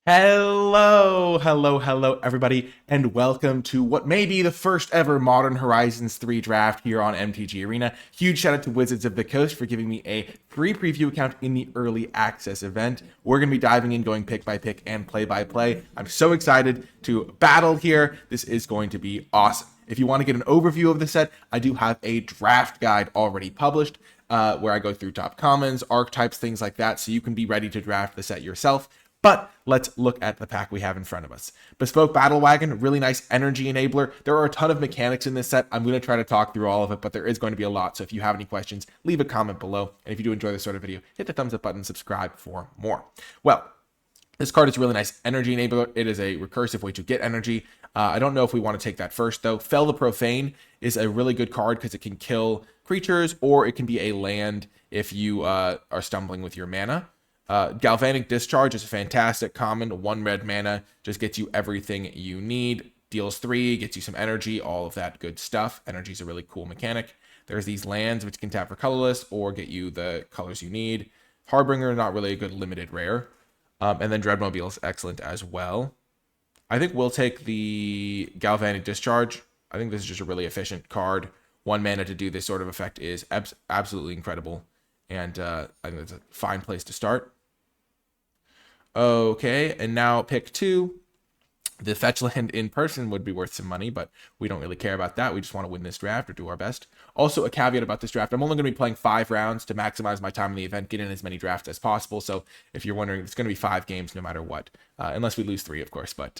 Hello, everybody, and welcome to what may be the first ever Modern Horizons 3 draft here on MTG Arena. Huge shout out to Wizards of the Coast for giving me a free preview account in the early access event. We're going to be diving in, going pick by pick and play by play. I'm so excited to battle here. This is going to be awesome. If you want to get an overview of the set, I do have a draft guide already published where I go through top commons, archetypes, things like that, so you can be ready to draft the set yourself. But let's look at the pack we have in front of us. Bespoke Battle Wagon, really nice energy enabler. There are a ton of mechanics in this set. I'm going to try to talk through all of it, but there is going to be a lot. So if you have any questions, leave a comment below. And if you do enjoy this sort of video, hit the thumbs up button, subscribe for more. Well, this card is a really nice energy enabler. It is a recursive way to get energy. I don't know if we want to take that first, though. Fell the Profane is a really good card because it can kill creatures, or it can be a land if you are stumbling with your mana. Galvanic Discharge is a fantastic common. 1 red mana just gets you everything you need. Deals 3, gets you some energy, all of that good stuff. Energy is a really cool mechanic. There's these lands which can tap for colorless or get you the colors you need. Harbinger, not really a good limited rare. And then Dreadmobile is excellent as well. I think we'll take the Galvanic Discharge. I think this is just a really efficient card. 1 mana to do this sort of effect is absolutely incredible. And I think it's a fine place to start. Okay, and now pick 2. The fetch land in person would be worth some money, but we don't really care about that. We just want to win this draft or do our best. Also, a caveat about this draft, I'm only going to be playing 5 rounds to maximize my time in the event, get in as many drafts as possible. So if you're wondering, it's going to be 5 games no matter what, unless we lose 3, of course. But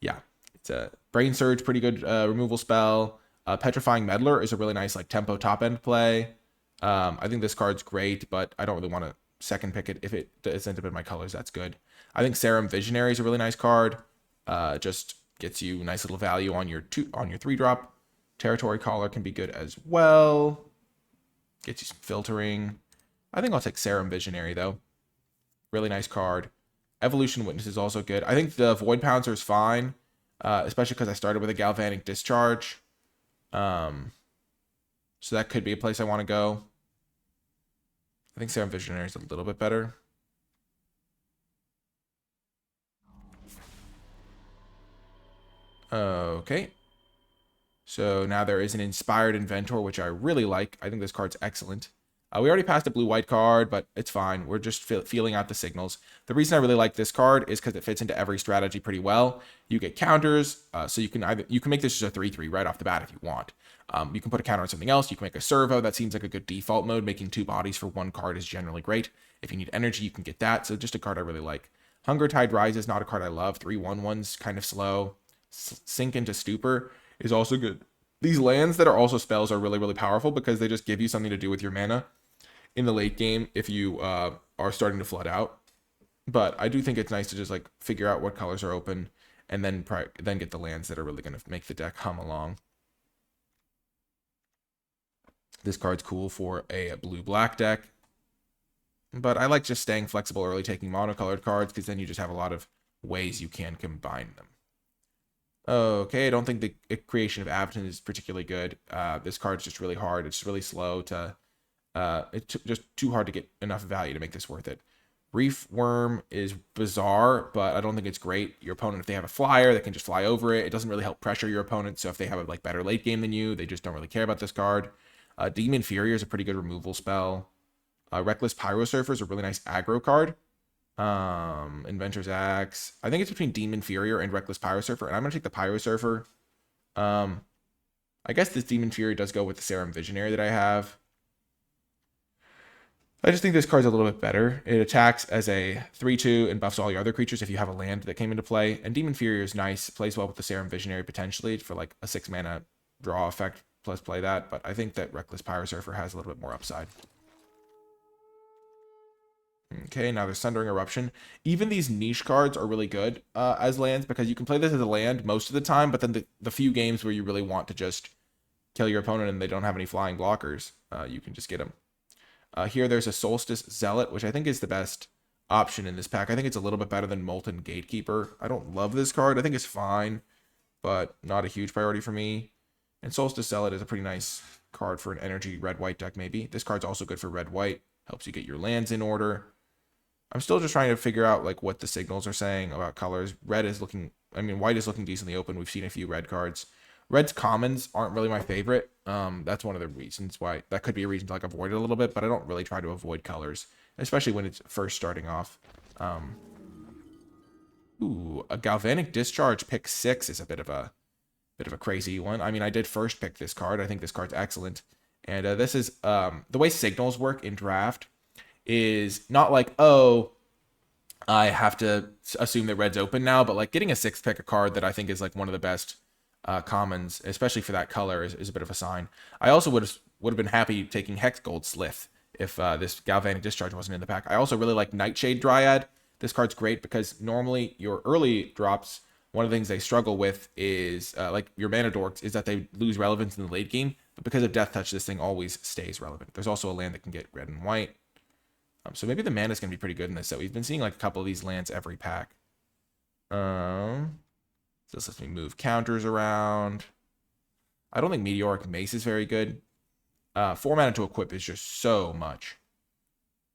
yeah, it's a Brain Surge, pretty good removal spell. Petrifying Meddler is a really nice like tempo top end play. I think this card's great, but I don't really want to second pick it. If it does end up in my colors, that's good. I think Serum Visionary is a really nice card. Just gets you nice little value on your 3-drop. Territory Caller can be good as well. Gets you some filtering. I think I'll take Serum Visionary though. Really nice card. Evolution Witness is also good. I think the Void Pouncer is fine, especially because I started with a Galvanic Discharge. So that could be a place I want to go. I think Serum Visionary is a little bit better. Okay. So now there is an Inspired Inventor, which I really like. I think this card's excellent. We already passed a blue-white card, but it's fine. We're just feeling out the signals. The reason I really like this card is because it fits into every strategy pretty well. You get counters, so you can make this just a 3/3 right off the bat if you want. You can put a counter on something else. You can make a servo. That seems like a good default mode. Making 2 bodies for 1 card is generally great. If you need energy, you can get that. So just a card I really like. Hunger Tide Rise is not a card I love. 3/1/1's kind of slow. Sink into Stupor is also good. These lands that are also spells are really, really powerful because they just give you something to do with your mana in the late game if you are starting to flood out. But I do think it's nice to just like figure out what colors are open and then get the lands that are really going to make the deck hum along. This card's cool for a blue-black deck. But I like just staying flexible early, taking monocolored cards, because then you just have a lot of ways you can combine them. Okay, I don't think the creation of Avaton is particularly good. This card's just really hard. It's really slow to... it's just too hard to get enough value to make this worth it. Reef Worm is bizarre, but I don't think it's great. Your opponent, if they have a flyer, they can just fly over it. It doesn't really help pressure your opponent, so if they have a like better late game than you, they just don't really care about this card. Demon Fury is a pretty good removal spell. Reckless Pyrosurfer is a really nice aggro card. Inventor's Axe. I think it's between Demon Fury and Reckless Pyrosurfer, and I'm going to take the Pyrosurfer. I guess this Demon Fury does go with the Serum Visionary that I have. I just think this card's a little bit better. It attacks as a 3/2 and buffs all your other creatures if you have a land that came into play. And Demon Fury is nice. Plays well with the Serum Visionary potentially for like a 6 mana draw effect. Plus play that. But I think that Reckless Pyrosurfer has a little bit more upside. Okay, now there's Sundering Eruption. Even these niche cards are really good as lands because you can play this as a land most of the time, but then the few games where you really want to just kill your opponent and they don't have any flying blockers, you can just get them. Here there's a Solstice Zealot, which I think is the best option in this pack. I think it's a little bit better than Molten Gatekeeper. I don't love this card. I think it's fine, but not a huge priority for me. And Solstice Zealot is a pretty nice card for an energy red-white deck maybe. This card's also good for red-white. Helps you get your lands in order. I'm still just trying to figure out like what the signals are saying about colors. Red is looking, I mean, white is looking decently open. We've seen a few red cards. Red's commons aren't really my favorite. That's one of the reasons why that could be a reason to like avoid it a little bit, but I don't really try to avoid colors, especially when it's first starting off. Ooh, a galvanic discharge pick 6 is a bit of a crazy one. I mean, I did first pick this card. I think this card's excellent. And this is the way signals work in draft is not like, oh, I have to assume that red's open now, but like getting a 6th pick a card that I think is like one of the best commons, especially for that color, is a bit of a sign. I also would have been happy taking Hex Gold Slith if this Galvanic Discharge wasn't in the pack. I also really like Nightshade Dryad. This card's great because normally your early drops, one of the things they struggle with is like your mana dorks, is that they lose relevance in the late game. But because of Death Touch, this thing always stays relevant. There's also a land that can get red and white. So maybe the mana is going to be pretty good in this. So we've been seeing like a couple of these lands every pack. So this lets me move counters around. I don't think Meteoric Mace is very good. 4 mana to equip is just so much.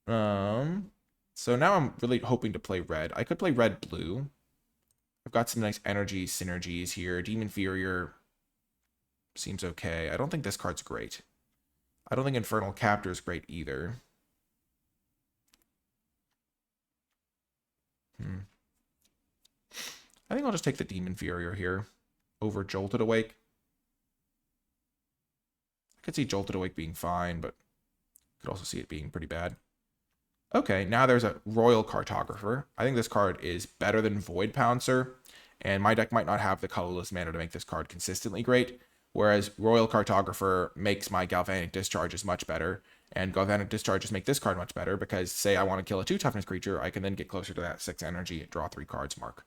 So now I'm really hoping to play red. I could play red-blue. I've got some nice energy synergies here. Demon Furior seems okay. I don't think this card's great. I don't think Infernal Captor is great either. I think I'll just take the Demon Furior here over Jolted Awake. I could see Jolted Awake being fine, but could also see it being pretty bad. Okay, now there's a Royal Cartographer. I think this card is better than Void Pouncer, and my deck might not have the colorless mana to make this card consistently great, whereas Royal Cartographer makes my Galvanic Discharges much better, and Galvanic Discharges make this card much better because, say I want to kill a 2 toughness creature, I can then get closer to that 6 energy, draw 3 cards mark.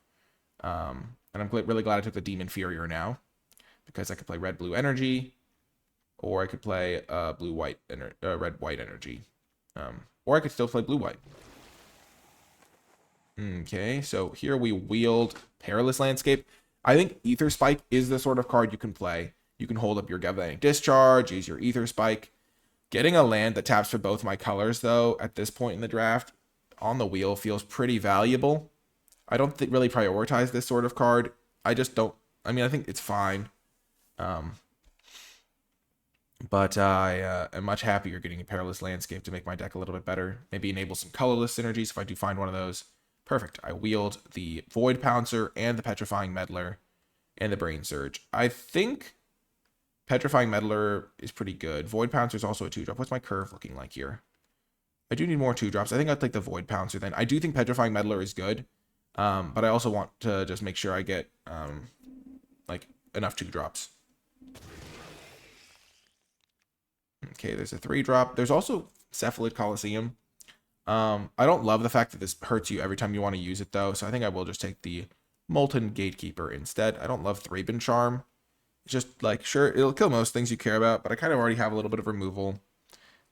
And I'm really glad I took the Demon Furior now, because I could play red-blue energy, or I could play red-white energy. Or I could still play blue-white. Okay, so here we wield Perilous Landscape. I think Ether Spike is the sort of card you can play. You can hold up your Galvanic Discharge, use your Ether Spike. Getting a land that taps for both my colors, though, at this point in the draft, on the wheel feels pretty valuable. I don't really prioritize this sort of card. I just don't. I mean, I think it's fine. But I am much happier getting a Perilous Landscape to make my deck a little bit better. Maybe enable some colorless synergies if I do find one of those. Perfect. I wield the Void Pouncer and the Petrifying Meddler and the Brain Surge. I think Petrifying Meddler is pretty good. Void Pouncer is also a 2-drop. What's my curve looking like here? I do need more 2-drops. I think I'd take the Void Pouncer then. I do think Petrifying Meddler is good. But I also want to just make sure I get like enough 2-drops. Okay, there's a 3-drop. There's also Cephalid Coliseum. I don't love the fact that this hurts you every time you want to use it, though, so I think I will just take the Molten Gatekeeper instead. I don't love Thraben Charm. It's just, like, sure, it'll kill most things you care about, but I kind of already have a little bit of removal.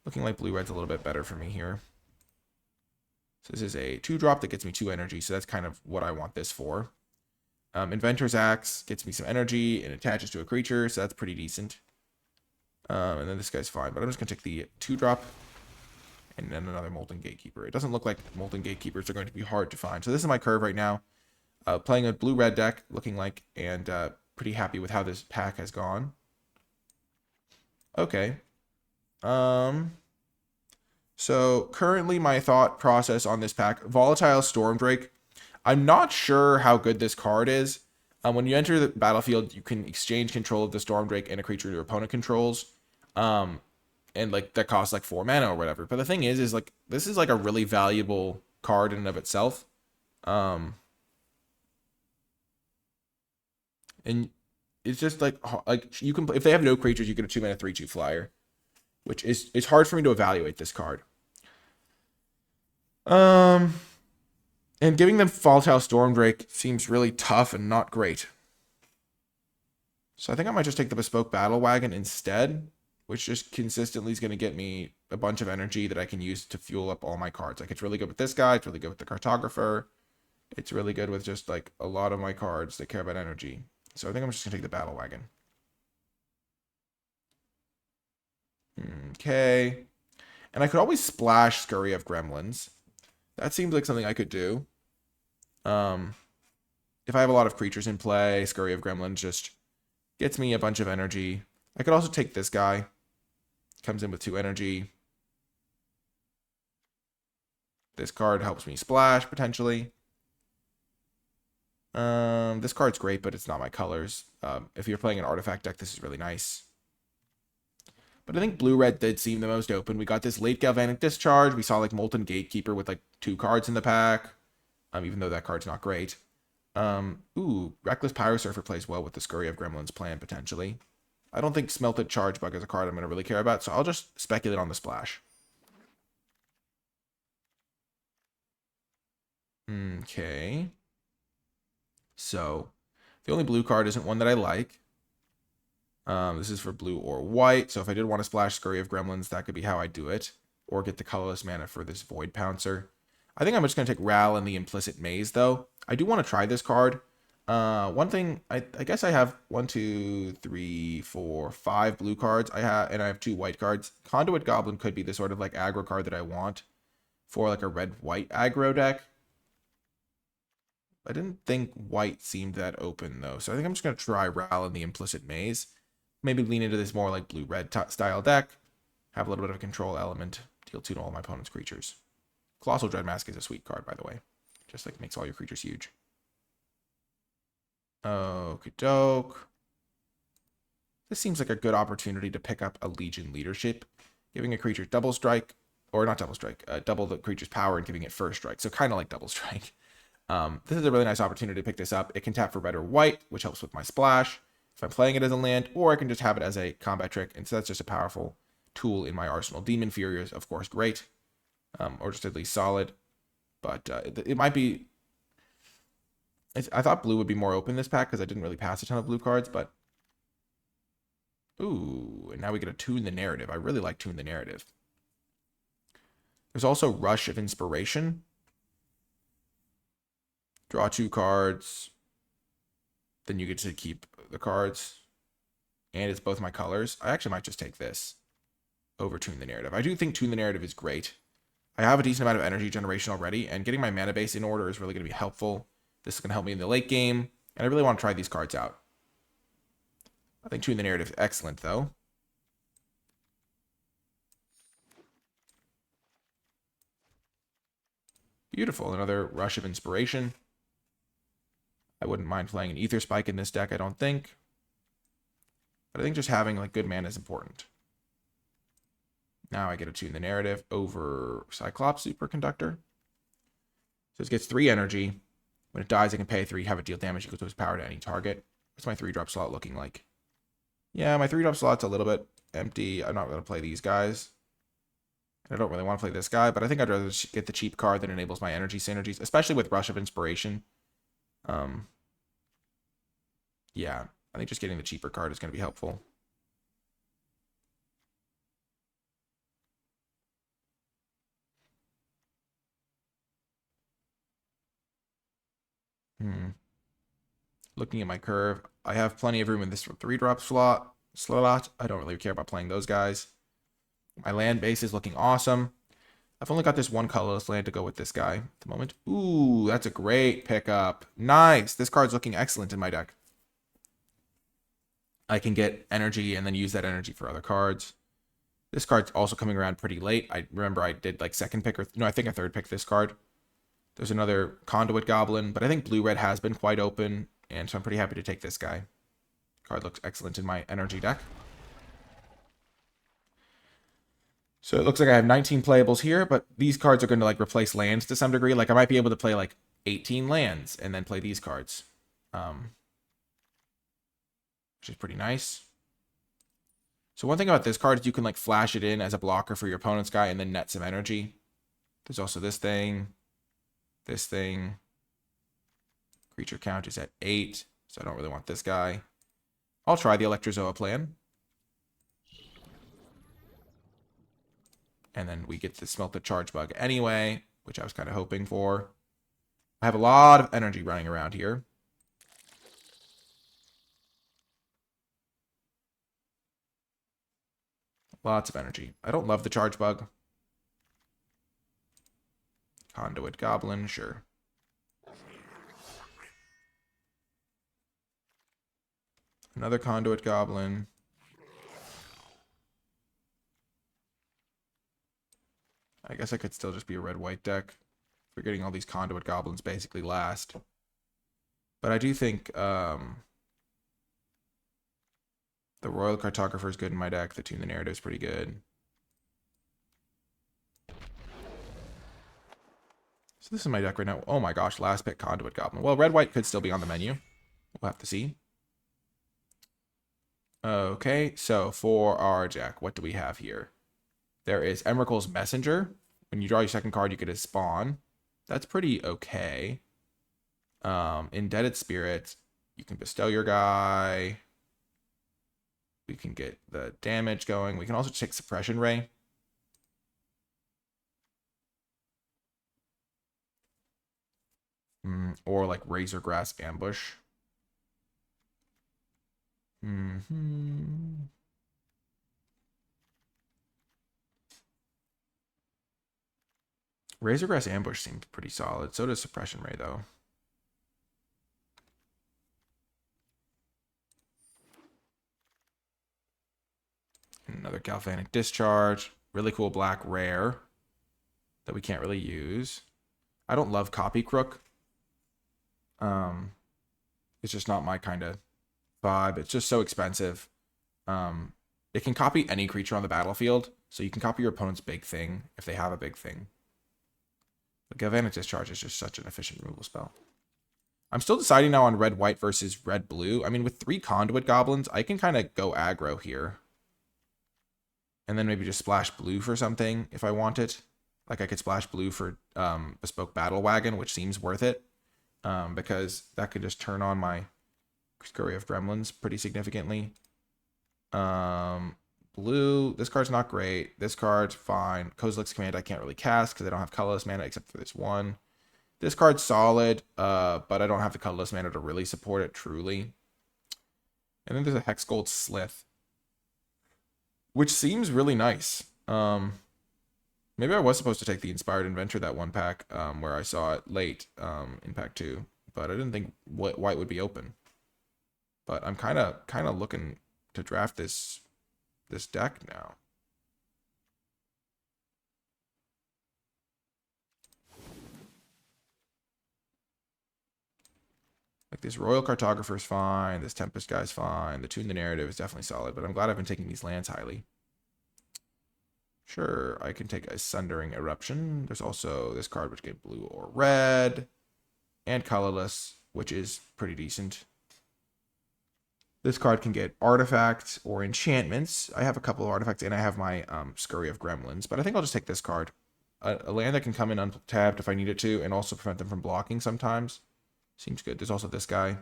Looking like blue-red's a little bit better for me here. So this is a 2-drop that gets me 2 energy, so that's kind of what I want this for. Inventor's Axe gets me some energy and attaches to a creature, so that's pretty decent. And then this guy's fine, but I'm just going to take the 2-drop and then another Molten Gatekeeper. It doesn't look like Molten Gatekeepers are going to be hard to find. So this is my curve right now. Playing a blue-red deck, looking like, and pretty happy with how this pack has gone. Okay. So currently my thought process on this pack, Volatile Stormdrake. I'm not sure how good this card is. When you enter the battlefield, you can exchange control of the Stormdrake and a creature your opponent controls. And like that costs like 4 mana or whatever. But the thing is like this is like a really valuable card in and of itself. And it's just like you can, if they have no creatures, you get a 2 mana 3/2 flyer, which is, it's hard for me to evaluate this card. And giving them Volatile Stormdrake seems really tough and not great. So I think I might just take the Bespoke Battle Wagon instead, which just consistently is going to get me a bunch of energy that I can use to fuel up all my cards. Like, it's really good with this guy. It's really good with the Cartographer. It's really good with just, like, a lot of my cards that care about energy. So I think I'm just going to take the Battle Wagon. Okay. And I could always splash Scurry of Gremlins. That seems like something I could do. If I have a lot of creatures in play, Scurry of Gremlins just gets me a bunch of energy. I could also take this guy. Comes in with 2 energy. This card helps me splash, potentially. This card's great, but it's not my colors. If you're playing an artifact deck, this is really nice. But I think blue-red did seem the most open. We got this late Galvanic Discharge. We saw like Molten Gatekeeper with like 2 cards in the pack. Even though that card's not great. Reckless Pyrosurfer plays well with the Scurry of Gremlins plan, potentially. I don't think Smelted Charge Bug is a card I'm going to really care about, so I'll just speculate on the splash. Okay. So, the only blue card isn't one that I like. This is for blue or white, so if I did want to splash Scurry of Gremlins, that could be how I do it. Or get the colorless mana for this Void Pouncer. I think I'm just going to take Ral and the Implicit Maze, though. I do want to try this card. One thing, I guess I have 1, 2, 3, 4, 5 blue cards. I have 2 white cards. Conduit Goblin could be the sort of like aggro card that I want for like a red-white aggro deck. I didn't think white seemed that open, though. So I think I'm just going to try Ral and the Implicit Maze. Maybe lean into this more like blue-red style deck. Have a little bit of a control element. Deal 2 to all my opponent's creatures. Colossal Dreadmask is a sweet card, by the way. Just like makes all your creatures huge. Okie doke. This seems like a good opportunity to pick up a Legion Leadership. Giving a creature double strike. Or not double strike. Double the creature's power and giving it first strike. So kind of like double strike. This is a really nice opportunity to pick this up. It can tap for red or white, which helps with my splash. If I'm playing it as a land, or I can just have it as a combat trick. And so that's just a powerful tool in my arsenal. Demon Fury is, of course, great. Or just at least solid. But it might be... I thought blue would be more open this pack because I didn't really pass a ton of blue cards, but... Ooh, and now we get to Tune the Narrative. I really like Tune the Narrative. There's also Rush of Inspiration. Draw 2 cards. Then you get to keep the cards. And it's both my colors. I actually might just take this over Tune the Narrative. I do think Tune the Narrative is great. I have a decent amount of energy generation already, and getting my mana base in order is really going to be helpful. This is going to help me in the late game, and I really want to try these cards out. I think Tune the Narrative is excellent, though. Beautiful. Another Rush of Inspiration. I wouldn't mind playing an Ether Spike in this deck, I don't think. But I think just having like good mana is important. Now I get to Tune the Narrative over Cyclops Superconductor. So this gets 3 energy. When it dies, I can pay 3, have it deal damage equal to its power to any target. What's my 3-drop slot looking like? Yeah, my 3-drop slot's a little bit empty. I'm not going to play these guys. I don't really want to play this guy, but I think I'd rather get the cheap card that enables my energy synergies, especially with Rush of Inspiration. Yeah, I think just getting the cheaper card is going to be helpful. Looking at my curve, I have plenty of room in this 3-drop slot. I don't really care about playing those guys. My land base is looking awesome. I've only got this one colorless land to go with this guy at the moment. Ooh, that's a great pickup. Nice. This card's looking excellent in my deck. I can get energy and then use that energy for other cards. This card's also coming around pretty late. I remember I did like second pick, or no, I think a third pick this card. There's another Conduit Goblin, but I think blue-red has been quite open, and so I'm pretty happy to take this guy. Card looks excellent in my energy deck. So it looks like I have 19 playables here, but these cards are going to like replace lands to some degree. Like I might be able to play like 18 lands and then play these cards, which is pretty nice. So one thing about this card is you can like flash it in as a blocker for your opponent's guy and then net some energy. There's also this thing. This thing. Creature count is at 8, so I don't really want this guy. I'll try the Electrozoa plan. And then we get to smelt the Charge Bug anyway, which I was kind of hoping for. I have a lot of energy running around here. Lots of energy. I don't love the Charge Bug. Conduit Goblin, sure. Another Conduit Goblin. I guess I could still just be a red-white deck. We're getting all these Conduit Goblins basically last. But I do think the Royal Cartographer is good in my deck. The Tune the Narrative is pretty good. So this is my deck right now. Oh my gosh, last pick Conduit Goblin. Well, red-white could still be on the menu. We'll have to see. Okay, so for our deck, what do we have here? There is Emrakul's Messenger. When you draw your second card, you get a spawn. That's pretty okay. Indebted Spirit. You can bestow your guy. We can get the damage going. We can also take Suppression Ray. Or like Razorgrass Ambush. Razorgrass Ambush seems pretty solid. So does Suppression Ray, though. Another Galvanic Discharge. Really cool black rare that we can't really use. I don't love Copy Crook. It's just not my kind of vibe. It's just so expensive. It can copy any creature on the battlefield, so you can copy your opponent's big thing if they have a big thing. The Galvanic Discharge is just such an efficient removal spell. I'm still deciding now on red-white versus red-blue. I mean, with 3 Conduit Goblins, I can kind of go aggro here. And then maybe just splash blue for something if I want it. Like I could splash blue for Bespoke Battle Wagon, which seems worth it. Because that could just turn on my Scurry of Gremlins pretty significantly. Blue, this card's not great. This card's fine. Kozilek's Command I can't really cast because I don't have colorless mana except for this one. This card's solid, but I don't have the colorless mana to really support it truly. And then there's a Hexgold Slith, which seems really nice. Maybe I was supposed to take the Inspired Inventor that one pack where I saw it late in pack 2, but I didn't think white would be open. But I'm kind of looking to draft this deck now. Like this Royal Cartographer is fine, this Tempest guy's fine, the Tune the Narrative is definitely solid, but I'm glad I've been taking these lands highly. Sure, I can take a Sundering Eruption. There's also this card which get blue or red, and colorless, which is pretty decent. This card can get artifacts or enchantments. I have a couple of artifacts, and I have my Scurry of Gremlins, but I think I'll just take this card. A land that can come in untapped if I need it to, and also prevent them from blocking sometimes. Seems good. There's also this guy.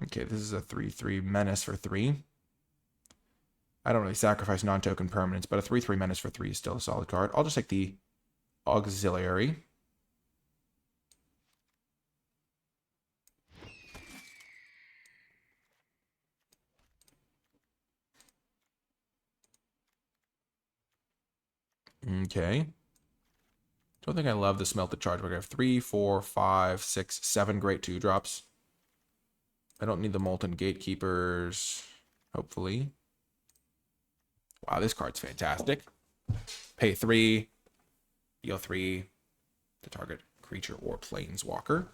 Okay, this is a 3/3 Menace for 3. I don't really sacrifice non-token permanents, but a 3/3 Menace for 3 is still a solid card. I'll just take the Auxiliary. Okay. Don't think I love the Smelted Charge. We're going to have 3, 4, 5, 6, 7 great 2-drops. I don't need the Molten Gatekeepers, hopefully. Wow, this card's fantastic. Pay 3, deal 3 to target creature or planeswalker.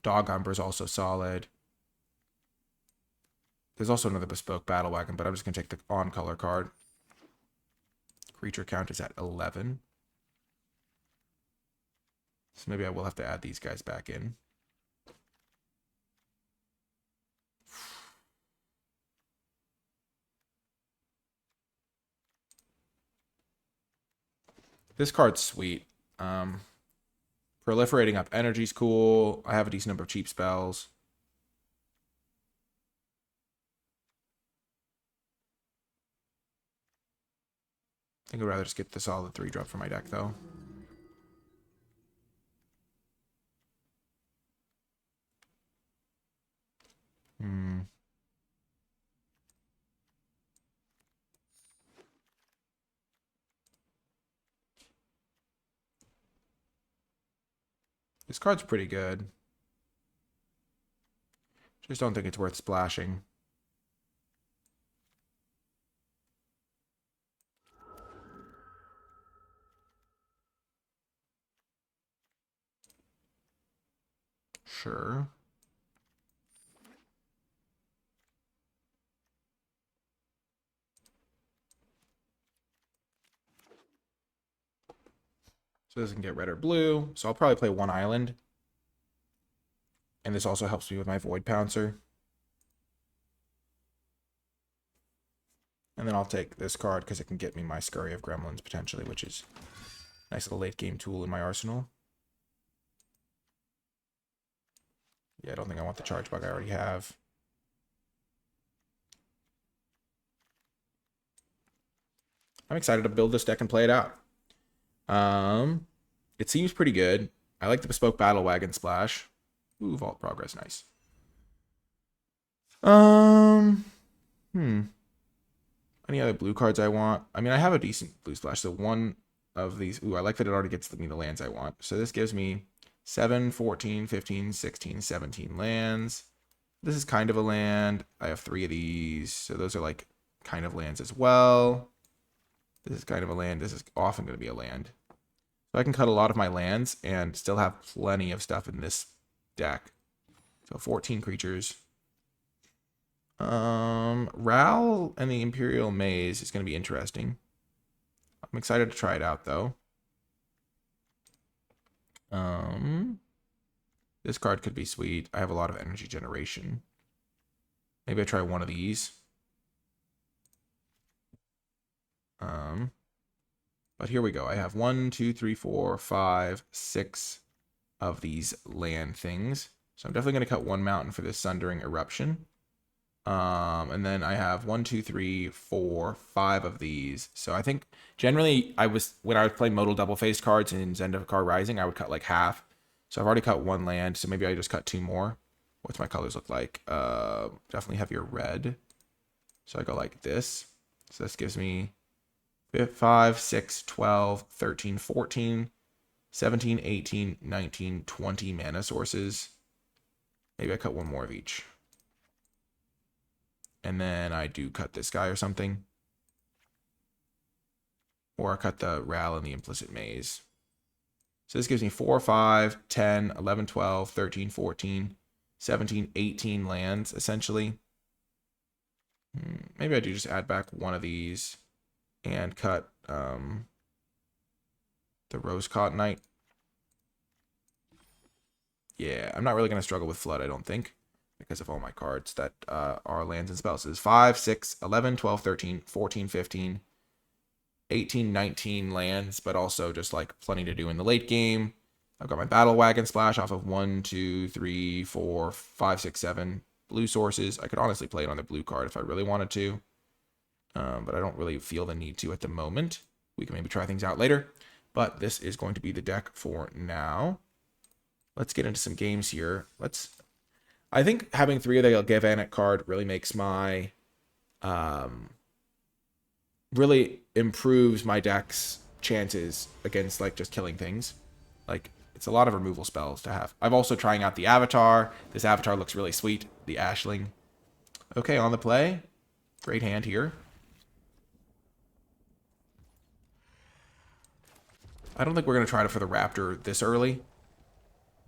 Dog Umber is also solid. There's also another Bespoke Battle Wagon, but I'm just going to take the on-color card. Creature count is at 11. So maybe I will have to add these guys back in. This card's sweet. Proliferating up energy's cool. I have a decent number of cheap spells. I think I'd rather just get the solid 3-drop for my deck, though. This card's pretty good. Just don't think it's worth splashing. Sure. So this can get red or blue. So I'll probably play one island. And this also helps me with my Void Pouncer. And then I'll take this card because it can get me my Scurry of Gremlins potentially, which is a nice little late game tool in my arsenal. Yeah, I don't think I want the Charge Bug I already have. I'm excited to build this deck and play it out. It seems pretty good. I like the Bespoke Battle Wagon Splash. Ooh, Vault Progress, nice. Any other blue cards I want? I mean, I have a decent blue splash, so one of these. Ooh, I like that it already gets me the lands I want. So this gives me 7, 14, 15, 16, 17 lands. This is kind of a land. I have 3 of these, so those are like kind of lands as well. This is kind of a land. This is often going to be a land. So I can cut a lot of my lands and still have plenty of stuff in this deck. So 14 creatures. Ral and the Imperial Maze is going to be interesting. I'm excited to try it out, though. This card could be sweet. I have a lot of energy generation. Maybe I try one of these. But here we go. I have 1, 2, 3, 4, 5, 6 of these land things. So I'm definitely going to cut one mountain for this Sundering Eruption. And then I have 1, 2, 3, 4, 5 of these. So I think generally when I was playing modal double-faced cards in Zendikar Rising, I would cut like half. So I've already cut one land, so maybe I just cut 2 more. What's my colors look like? Definitely heavier red. So I go like this. So this gives me 5, 6, 12, 13, 14, 17, 18, 19, 20 mana sources. Maybe I cut one more of each. And then I do cut this guy or something. Or I cut the Ral and the Implicit Maze. So this gives me 4, 5, 10, 11, 12, 13, 14, 17, 18 lands, essentially. Maybe I do just add back one of these and cut the Rose Cottonite. Yeah, I'm not really going to struggle with Flood, I don't think, because of all my cards that are lands and spells. So it's 5, 6, 11, 12, 13, 14, 15, 18, 19 lands, but also just like plenty to do in the late game. I've got my Battle Wagon Splash off of 1, 2, 3, 4, 5, 6, 7 blue sources. I could honestly play it on the blue card if I really wanted to, but I don't really feel the need to at the moment. We can maybe try things out later, but this is going to be the deck for now. Let's get into some games here. I think having 3 of the Galvanic card really makes my really improves my deck's chances against like just killing things. Like it's a lot of removal spells to have. I'm also trying out the Avatar. This Avatar looks really sweet. The Ashling. Okay, on the play. Great hand here. I don't think we're going to try it for the Raptor this early.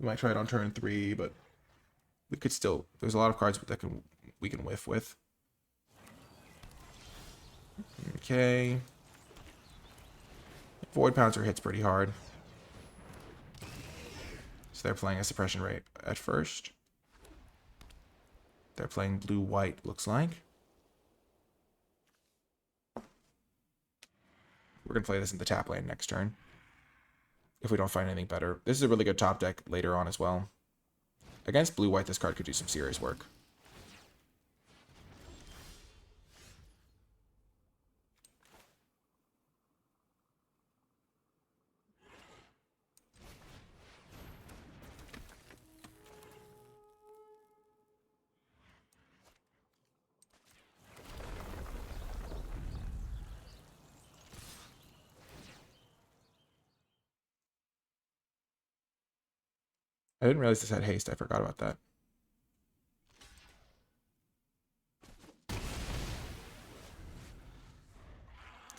We might try it on turn 3, but we could still... There's a lot of cards that we can whiff with. Okay. Void Pouncer hits pretty hard. So they're playing a suppression rate at first. They're playing blue-white, looks like. We're going to play this in the tap lane next turn, if we don't find anything better. This is a really good top deck later on as well. Against blue-white, this card could do some serious work. I didn't realize this had haste. I forgot about that.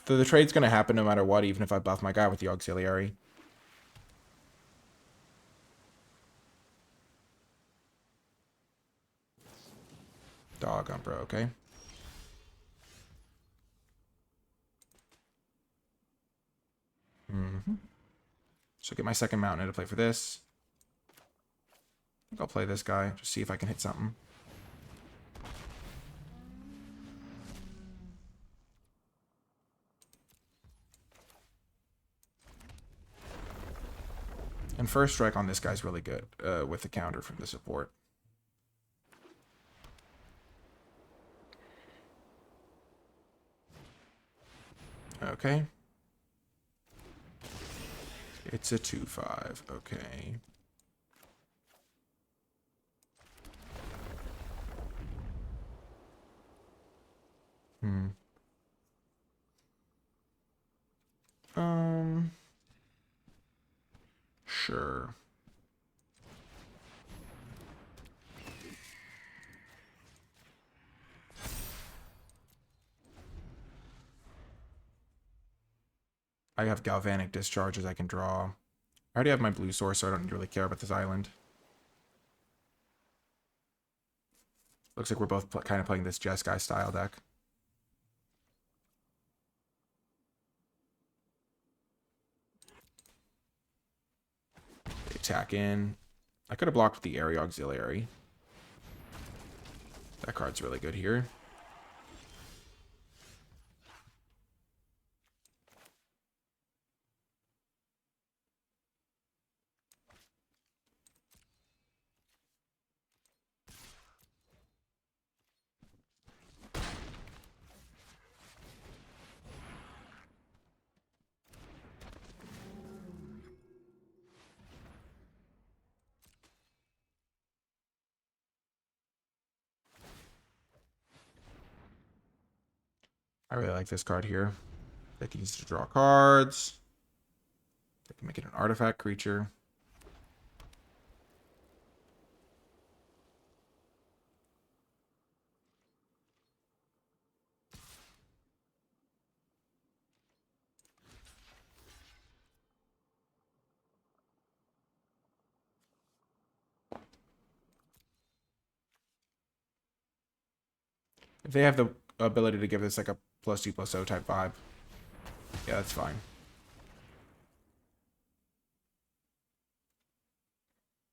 So the trade's going to happen no matter what, even if I buff my guy with the auxiliary. Doggone, bro, okay. So get my second mountain to play for this. I think I'll play this guy, just see if I can hit something. And first strike on this guy's really good with the counter from the support. Okay. It's a 2/5. Okay. Sure. I have galvanic discharges I can draw. I already have my blue source, so I don't really care about this island. Looks like we're both kind of playing this Jeskai style deck. They attack in. I could have blocked with the area auxiliary. That card's really good here. I really like this card here. It needs to draw cards. They can make it an artifact creature. If they have the ability to give this like a +2/+0 type vibe, yeah, that's fine.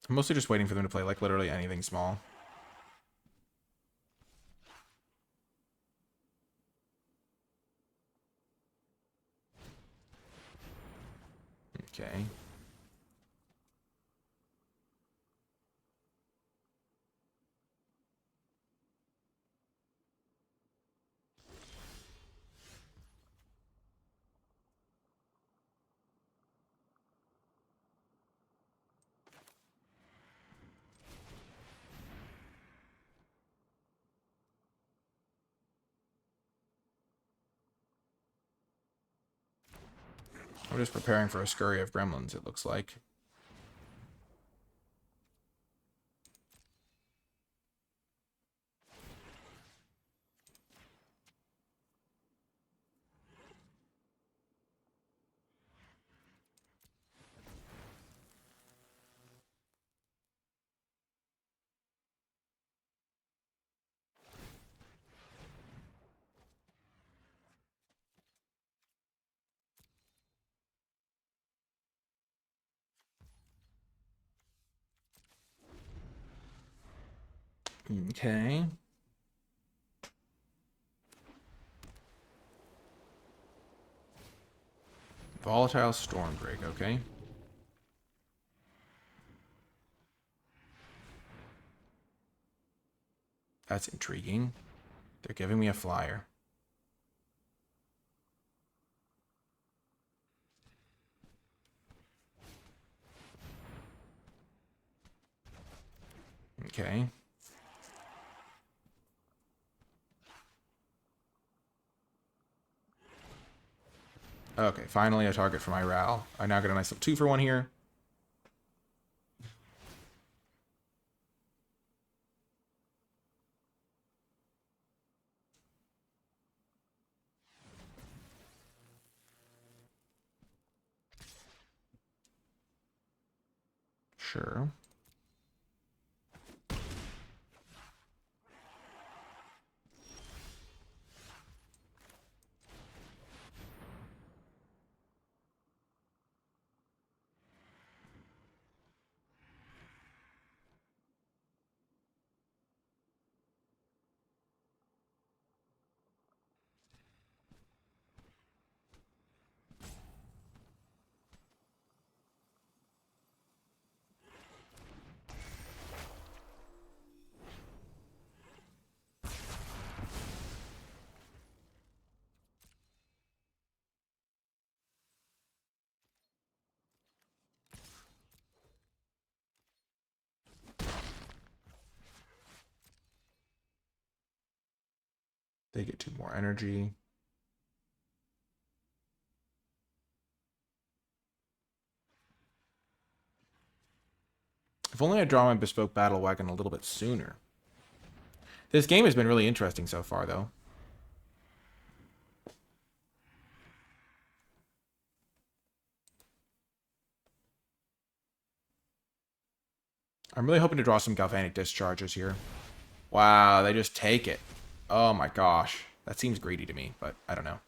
I'm mostly just waiting for them to play like literally anything small. Okay. I'm just preparing for a scurry of gremlins, it looks like. Okay. Volatile Stormbreak, okay. That's intriguing. They're giving me a flyer. Okay. Okay, finally a target for my Ral. I now get a nice little 2-for-1 here. Sure. They get 2 more energy. If only I draw my bespoke battle wagon a little bit sooner. This game has been really interesting so far, though. I'm really hoping to draw some galvanic discharges here. Wow, they just take it. Oh my gosh. That seems greedy to me, but I don't know.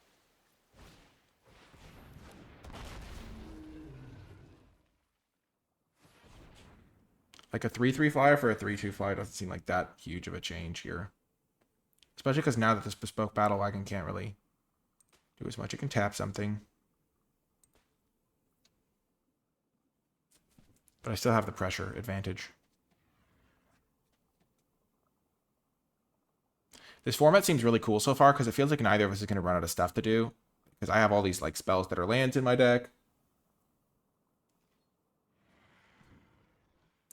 Like a 3/3 flyer for a 3/2 flyer doesn't seem like that huge of a change here. Especially because now that this bespoke battle wagon can't really do as much. It can tap something. But I still have the pressure advantage. This format seems really cool so far because it feels like neither of us is going to run out of stuff to do. Because I have all these like spells that are lands in my deck.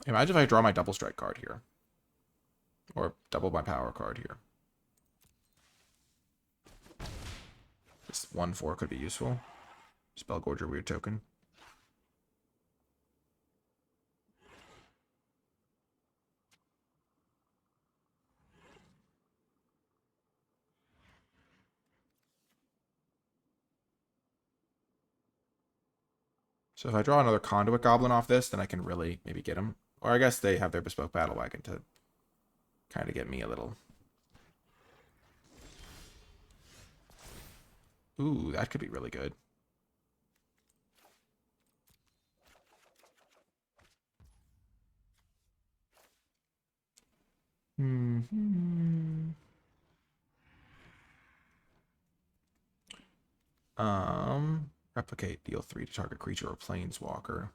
Imagine if I draw my double strike card here. Or double my power card here. This 1/4 could be useful. Spellgorger, weird token. So if I draw another Conduit Goblin off this, then I can really maybe get him. Or I guess they have their bespoke battle wagon to kind of get me a little. Ooh, that could be really good. Replicate, deal 3 to target creature or planeswalker.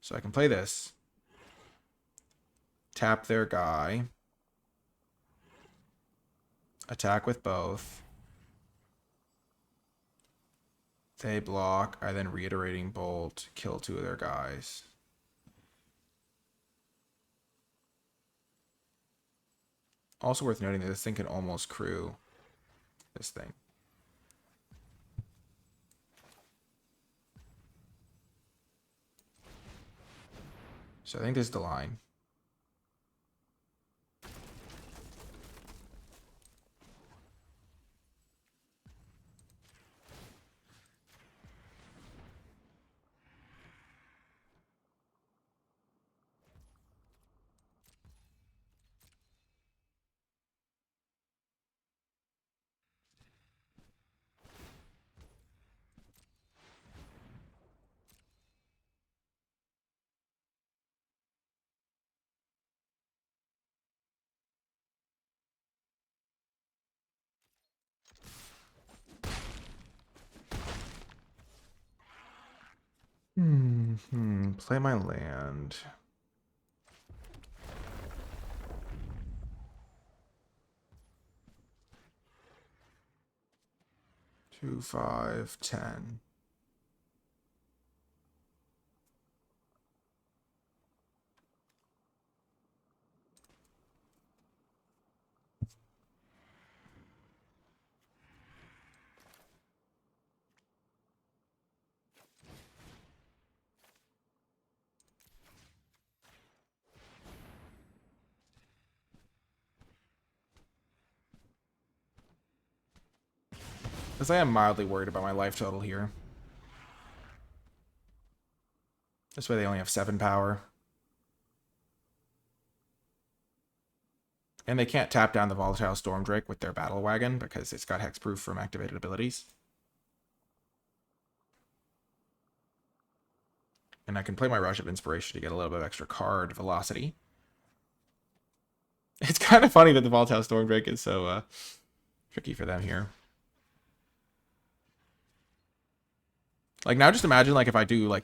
So I can play this. Tap their guy. Attack with both. They block. I then reiterating bolt. Kill 2 of their guys. Also worth noting that this thing can almost crew this thing. So I think this is the line. Play my land. Two, 5, 10. Because I am mildly worried about my life total here. This way they only have 7 power. And they can't tap down the Volatile Storm Drake with their Battle Wagon because it's got hexproof from activated abilities. And I can play my Rush of Inspiration to get a little bit of extra card velocity. It's kind of funny that the Volatile Storm Drake is so tricky for them here. Like, now just imagine, like, if I do, like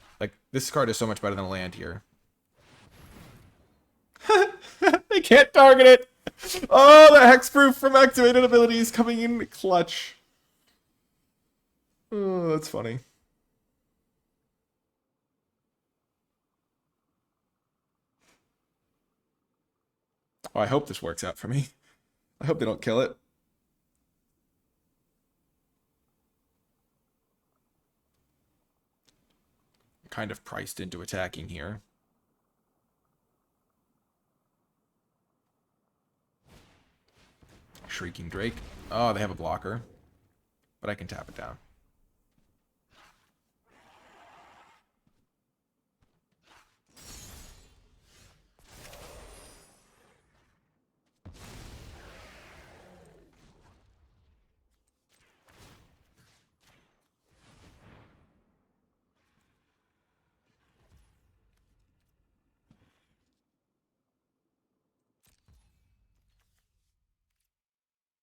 this card is so much better than a land here. They can't target it! Oh, the hexproof from activated abilities coming in clutch. Oh, that's funny. Oh, I hope this works out for me. I hope they don't kill it. I'm kind of priced into attacking here. Shrieking Drake. Oh, they have a blocker. But I can tap it down.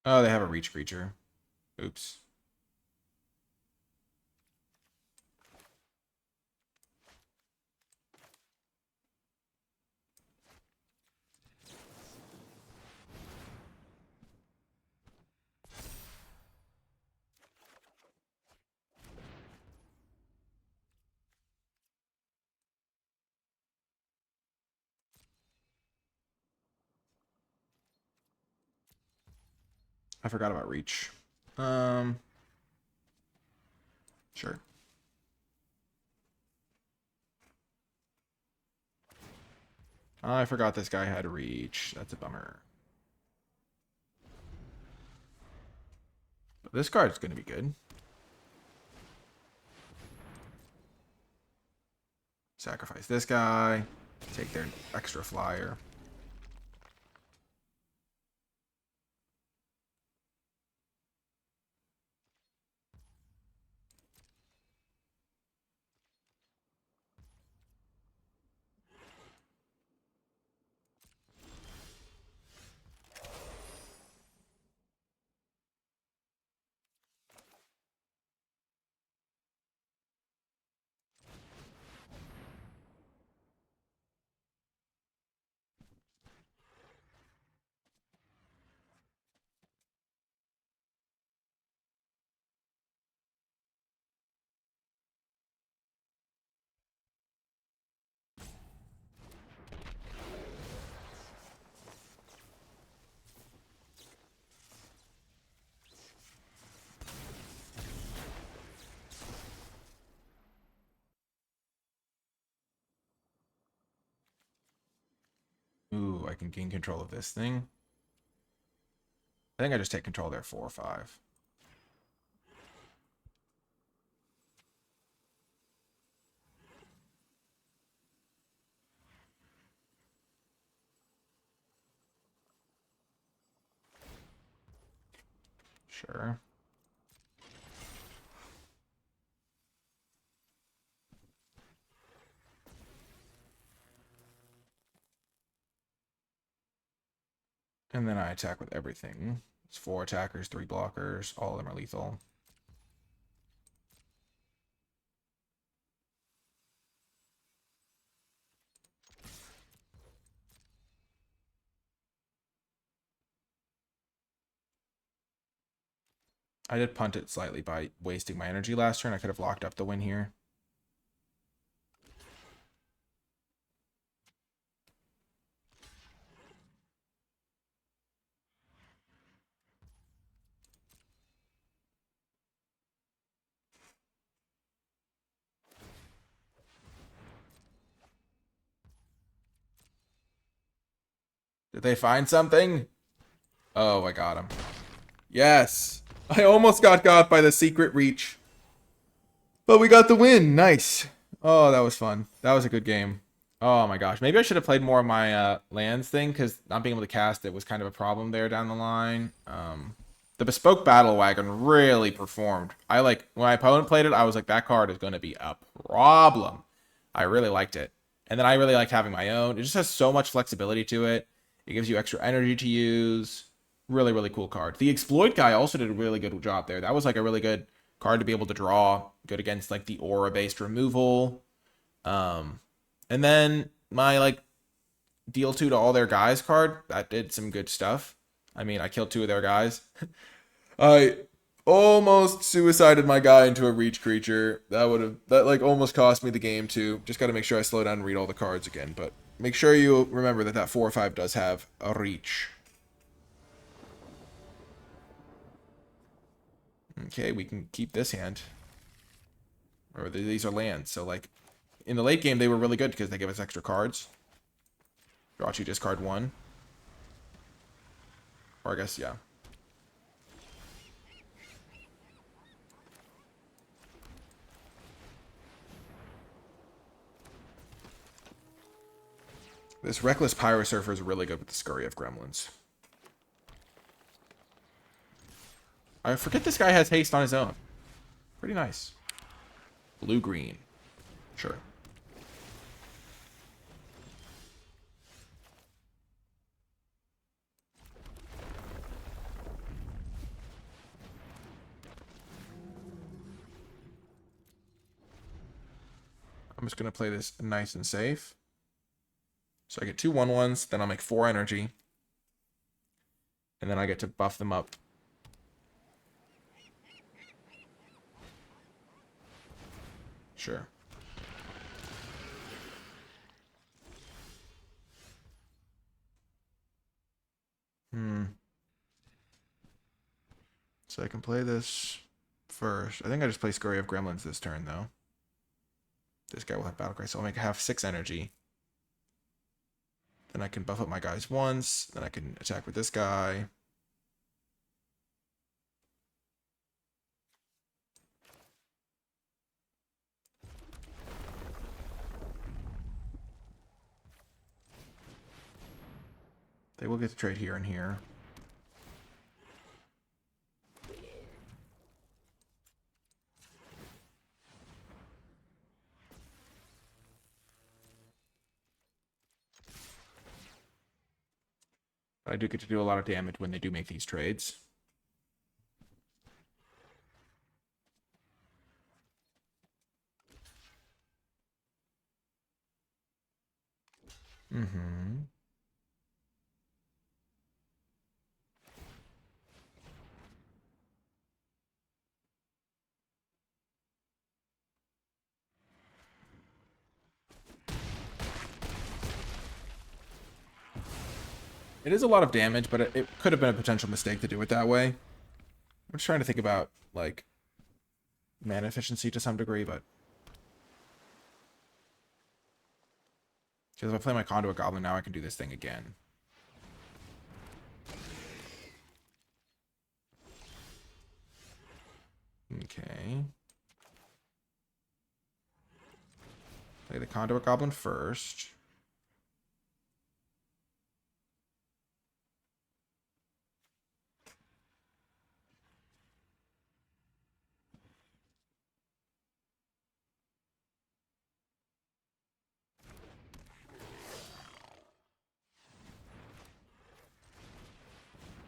Oh, they have a reach creature. Oops. I forgot about reach. Sure. I forgot this guy had reach. That's a bummer. But this card's going to be good. Sacrifice this guy. Take their extra flyer. Ooh, I can gain control of this thing. I think I just take control there 4 or 5. Sure. And then I attack with everything. It's 4 attackers, 3 blockers. All of them are lethal. I did punt it slightly by wasting my energy last turn. I could have locked up the win here. Did they find something? Oh, I got him. Yes. I almost got by the secret reach. But we got the win. Nice. Oh, that was fun. That was a good game. Oh my gosh. Maybe I should have played more of my lands thing, because not being able to cast it was kind of a problem there down the line. The Bespoke Battle Wagon really performed. When my opponent played it, I was like, that card is going to be a problem. I really liked it. And then I really liked having my own. It just has so much flexibility to it. It gives you extra energy to use. Really, really cool card. The Exploit guy also did a really good job there. That was like a really good card to be able to draw. Good against like the aura-based removal. And then my like deal 2 to all their guys card, that did some good stuff. I mean, I killed 2 of their guys. I almost suicided my guy into a reach creature. That like almost cost me the game too. Just got to make sure I slow down and read all the cards again. But make sure you remember that 4/5 does have a reach. Okay, we can keep this hand. Or these are lands. So like in the late game, they were really good because they give us extra cards. Draw 2, discard 1. Or I guess, yeah. This Reckless Pyro Surfer is really good with the Scurry of Gremlins. I forget this guy has haste on his own. Pretty nice. Blue-green. Sure. I'm just going to play this nice and safe. So I get 2 1/1s, then I'll make 4 energy. And then I get to buff them up. Sure. So I can play this first. I think I just play Scurry of Gremlins this turn, though. This guy will have Battlecry, so I'll have 6 energy. Then I can buff up my guys once. Then I can attack with this guy. They will get to trade here and here. But I do get to do a lot of damage when they do make these trades. Mm-hmm. It is a lot of damage, but it could have been a potential mistake to do it that way. I'm just trying to think about, like, mana efficiency to some degree, but... Because if I play my Conduit Goblin now, I can do this thing again. Okay. Play the Conduit Goblin first.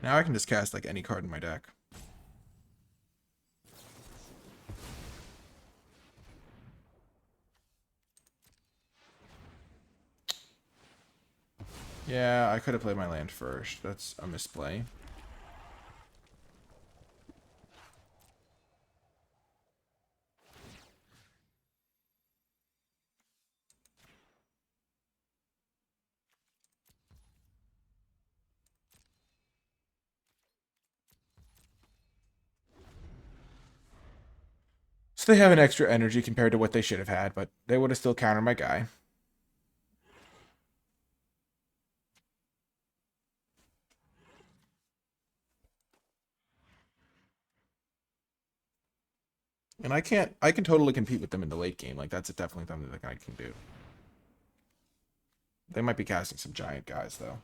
Now I can just cast, like, any card in my deck. Yeah, I could have played my land first. That's a misplay. So they have an extra energy compared to what they should have had, but they would have still countered my guy. And I can totally compete with them in the late game. Like, that's definitely something that I can do. They might be casting some giant guys, though.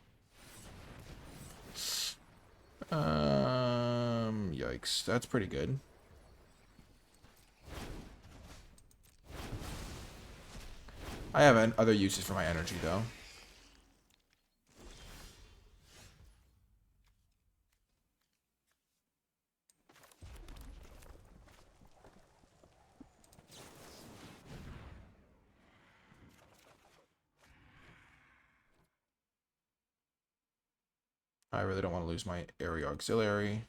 Yikes. That's pretty good. I have other uses for my energy, though. I really don't want to lose my area auxiliary.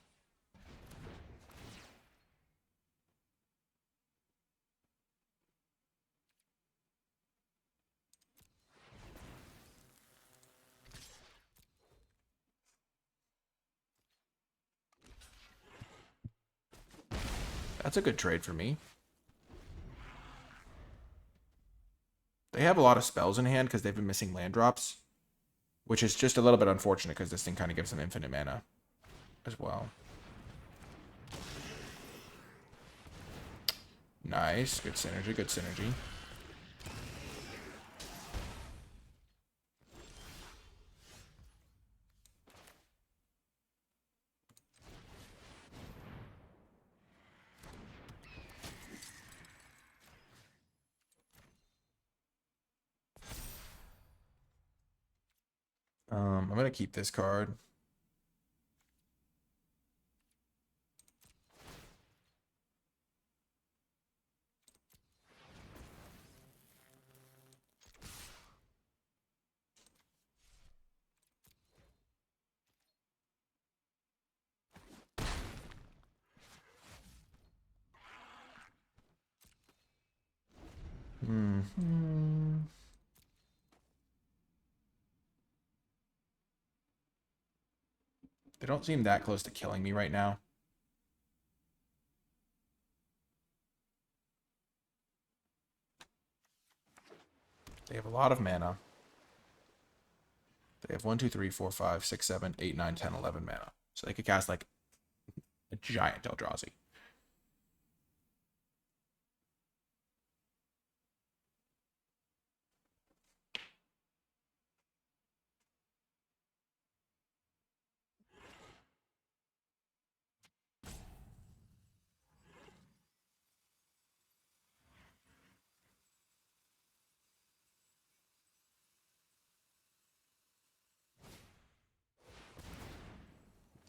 That's a good trade for me. They have a lot of spells in hand because they've been missing land drops, which is just a little bit unfortunate because this thing kind of gives them infinite mana as well. Nice. Good synergy. Good synergy. I'm going to keep this card. They don't seem that close to killing me right now. They have a lot of mana. They have 1, 2, 3, 4, 5, 6, 7, 8, 9, 10, 11 mana. So they could cast like a giant Eldrazi.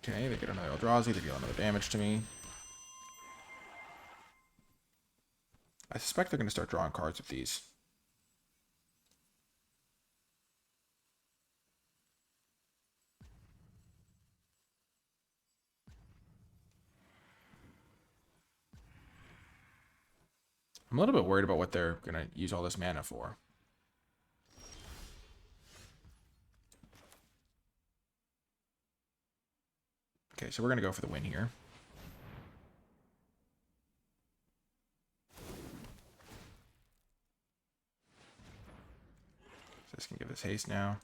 Okay, they get another Eldrazi. They deal another damage to me. I suspect they're going to start drawing cards with these. I'm a little bit worried about what they're going to use all this mana for. Okay, so we're going to go for the win here. So this can give this haste now.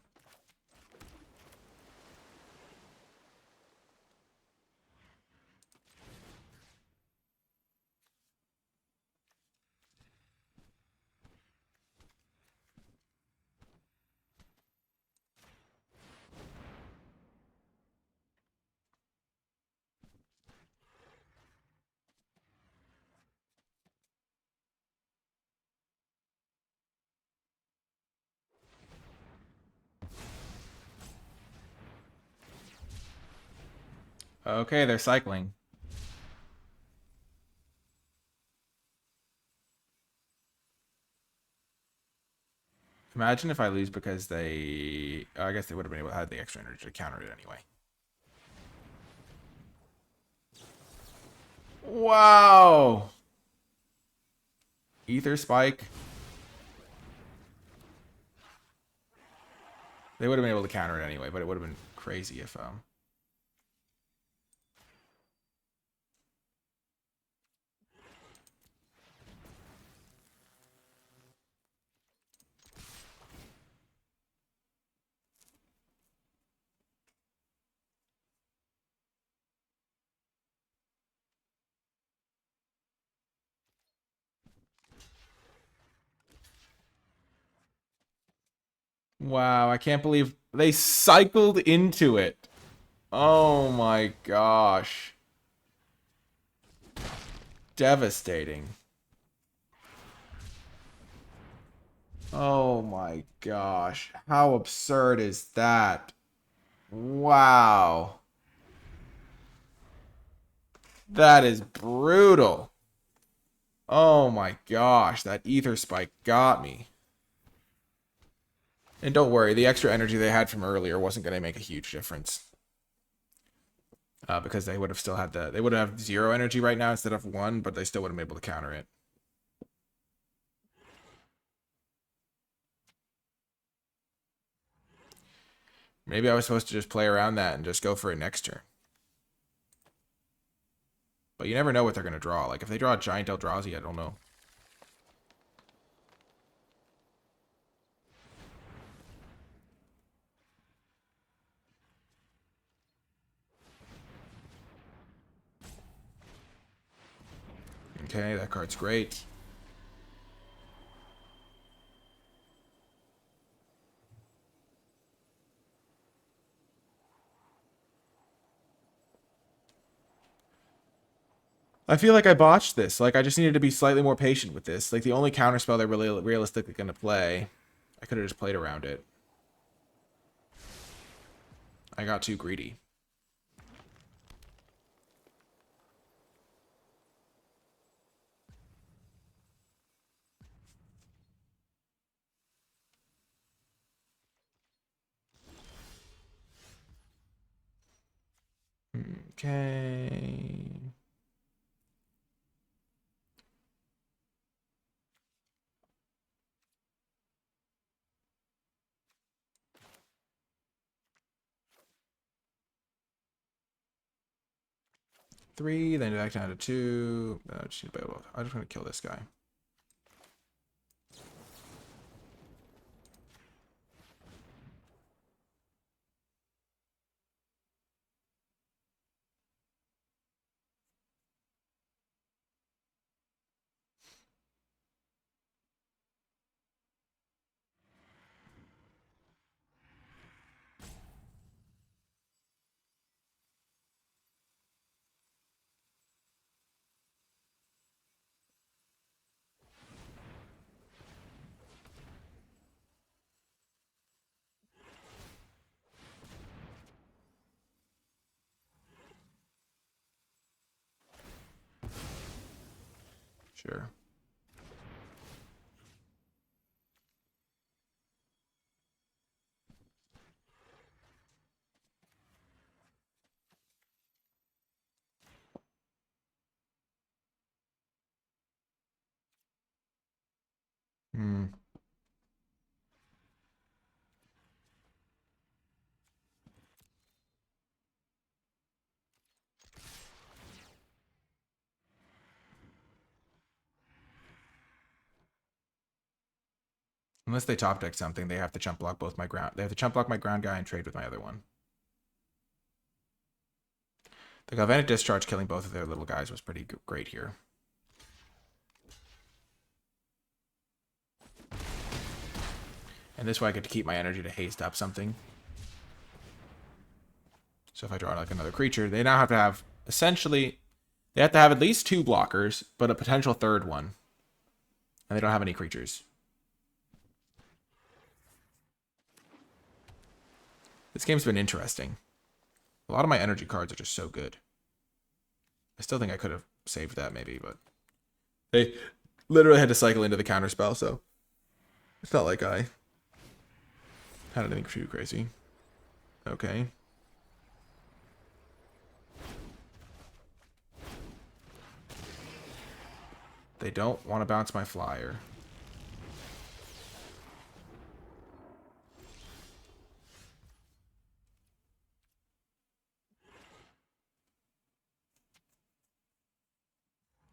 Okay, they're cycling. Imagine if I lose because they... I guess they would have been able to have the extra energy to counter it anyway. Wow! Ether Spike. They would have been able to counter it anyway, but it would have been crazy if... Wow, I can't believe they cycled into it. Oh my gosh. Devastating. Oh my gosh. How absurd is that? Wow. That is brutal. Oh my gosh, that ether spike got me. And don't worry, the extra energy they had from earlier wasn't going to make a huge difference. Because they would have still had they would have 0 energy right now instead of 1, but they still would have been able to counter it. Maybe I was supposed to just play around that and just go for it next turn. But you never know what they're going to draw. Like, if they draw a giant Eldrazi, I don't know. Okay, that card's great. I feel like I botched this. Like, I just needed to be slightly more patient with this. Like, the only counterspell they're really realistically going to play, I could have just played around it. I got too greedy. Okay. Three, then back down to 2. I just need to be able to, I just want to kill this guy. Sure. Hmm. Unless they top deck something, they have to chump block both my ground. They have to chump block my ground guy and trade with my other one. The Galvanic Discharge killing both of their little guys was pretty great here. And this way I get to keep my energy to haste up something. So if I draw like another creature, they now have to have, essentially, they have to have at least 2 blockers, but a potential third one. And they don't have any creatures. This game's been interesting. A lot of my energy cards are just so good. I still think I could have saved that maybe, but they literally had to cycle into the counterspell, so it's not like I had anything too crazy. Okay. They don't want to bounce my flyer.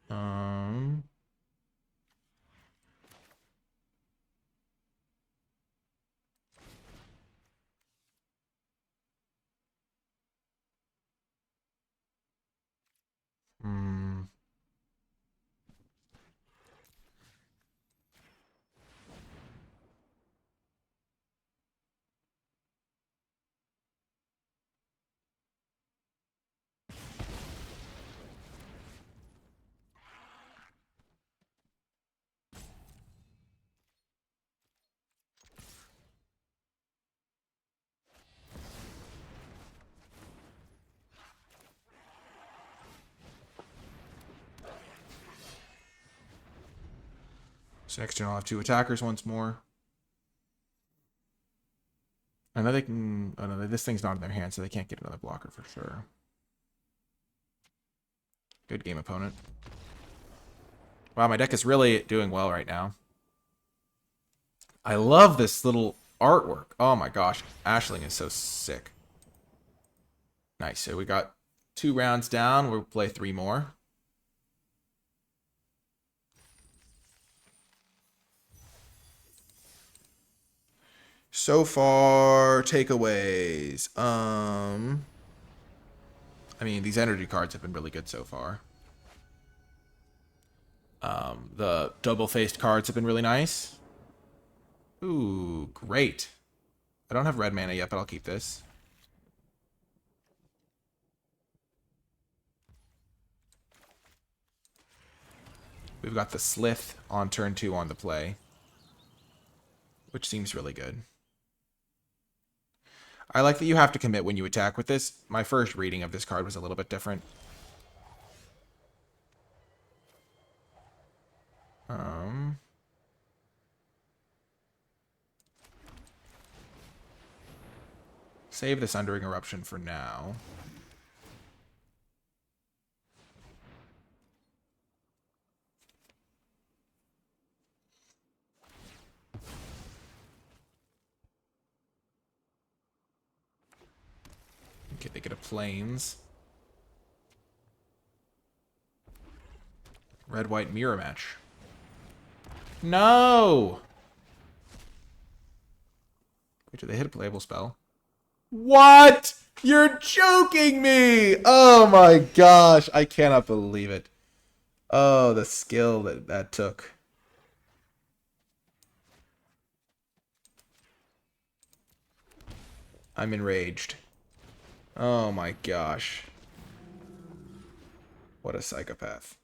Um... Hmm. So next turn I'll have 2 attackers once more. I know they can... Oh no, this thing's not in their hand, so they can't get another blocker for sure. Good game, opponent. Wow, my deck is really doing well right now. I love this little artwork. Oh my gosh. Ashling is so sick. Nice. So we got 2 rounds down. We'll play 3 more. So far, takeaways. I mean, these energy cards have been really good so far. The double-faced cards have been really nice. Ooh, great. I don't have red mana yet, but I'll keep this. We've got the Slith on turn 2 on the play, which seems really good. I like that you have to commit when you attack with this. My first reading of this card was a little bit different. Save the Sundering Eruption for now. Okay, they get a Plains. Red-white mirror match. No! Wait, did they hit a playable spell? What? You're joking me! Oh my gosh, I cannot believe it. Oh, the skill that took. I'm enraged. Oh my gosh. What a psychopath.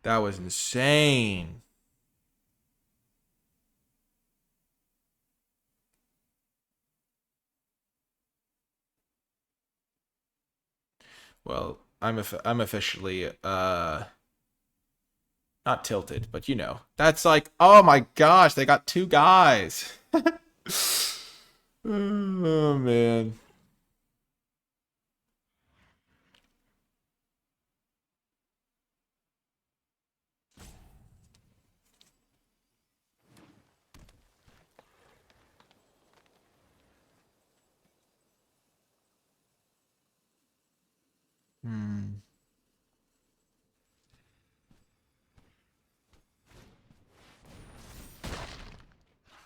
That was insane. Well, I'm officially not tilted, but you know. That's like, oh my gosh, they got 2 guys. Oh man.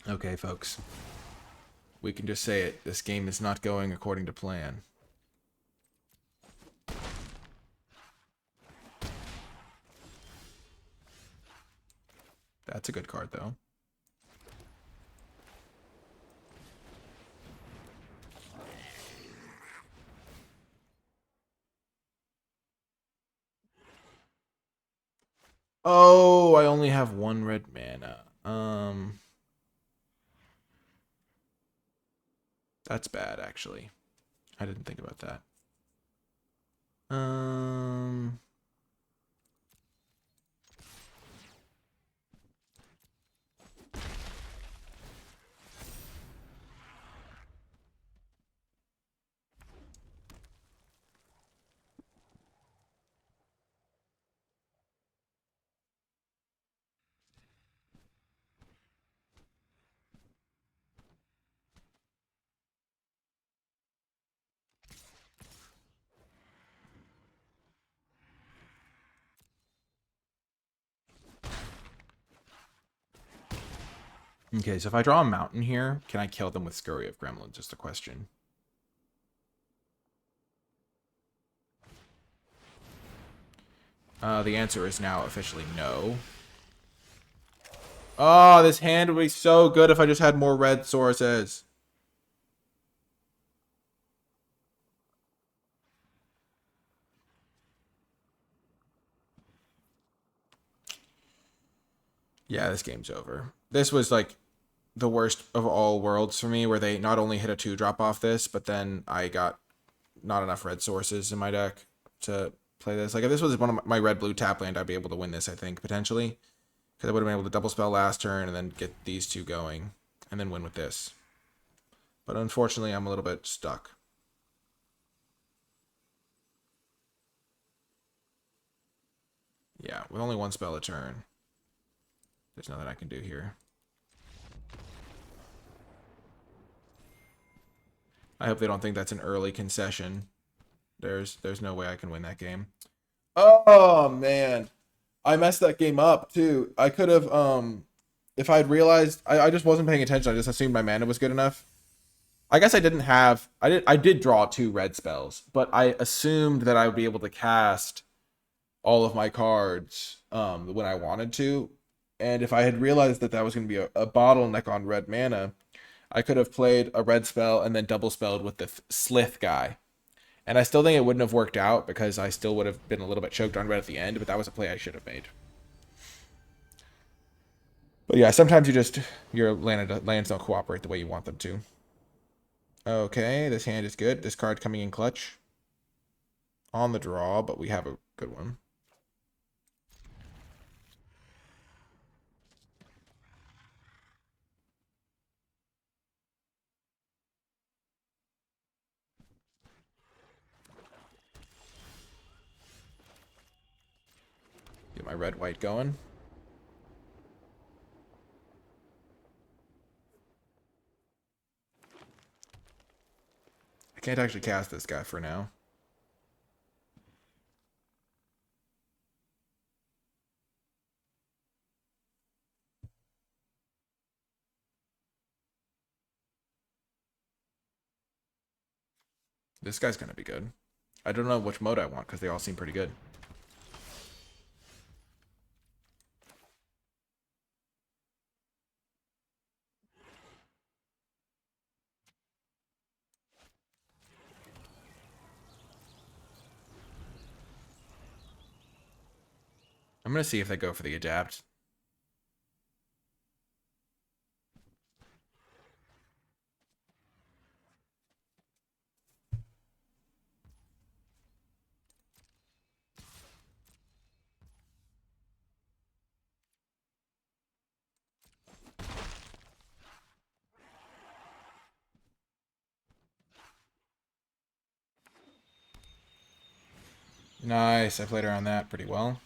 Okay, folks. We can just say it. This game is not going according to plan. That's a good card, though. Oh, I only have 1 red mana. That's bad, actually. I didn't think about that. Okay, so if I draw a mountain here, can I kill them with Scurry of Gremlins? Just a question. The answer is now officially no. Oh, this hand would be so good if I just had more red sources. Yeah, this game's over. This was like the worst of all worlds for me, where they not only hit a 2-drop off this, but then I got not enough red sources in my deck to play this. Like, if this was one of my red-blue tap land, I'd be able to win this, I think, potentially. Because I would have been able to double spell last turn and then get these two going. And then win with this. But unfortunately, I'm a little bit stuck. Yeah, with only one spell a turn. There's nothing I can do here. I hope they don't think that's an early concession. There's no way I can win that game. Oh, man. I messed that game up, too. I could have, if I had realized, I just wasn't paying attention. I just assumed my mana was good enough. I guess I didn't have, I did draw 2 red spells, but I assumed that I would be able to cast all of my cards when I wanted to. And if I had realized that that was going to be a bottleneck on red mana, I could have played a red spell and then double spelled with the Slith guy. And I still think it wouldn't have worked out because I still would have been a little bit choked on red at the end, but that was a play I should have made. But yeah, sometimes your lands don't cooperate the way you want them to. Okay, this hand is good. This card coming in clutch. On the draw, but we have a good one. Get my red-white going. I can't actually cast this guy for now. This guy's going to be good. I don't know which mode I want because they all seem pretty good. I'm going to see if they go for the adapt. Nice. I played around that pretty well.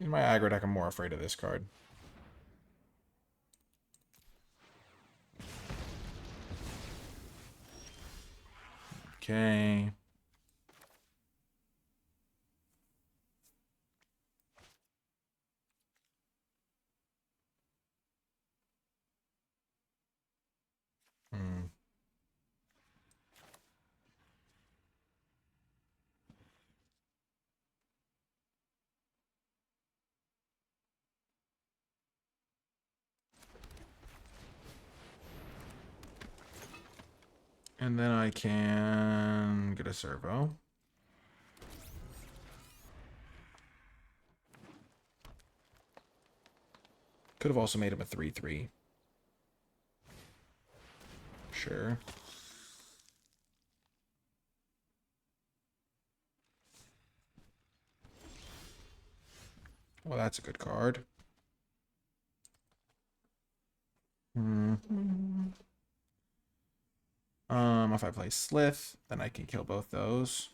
In my aggro deck, I'm more afraid of this card. Okay. Hmm. And then I can get a servo. Could have also made him a 3/3. Sure. Well, that's a good card. If I play Slith, then I can kill both those.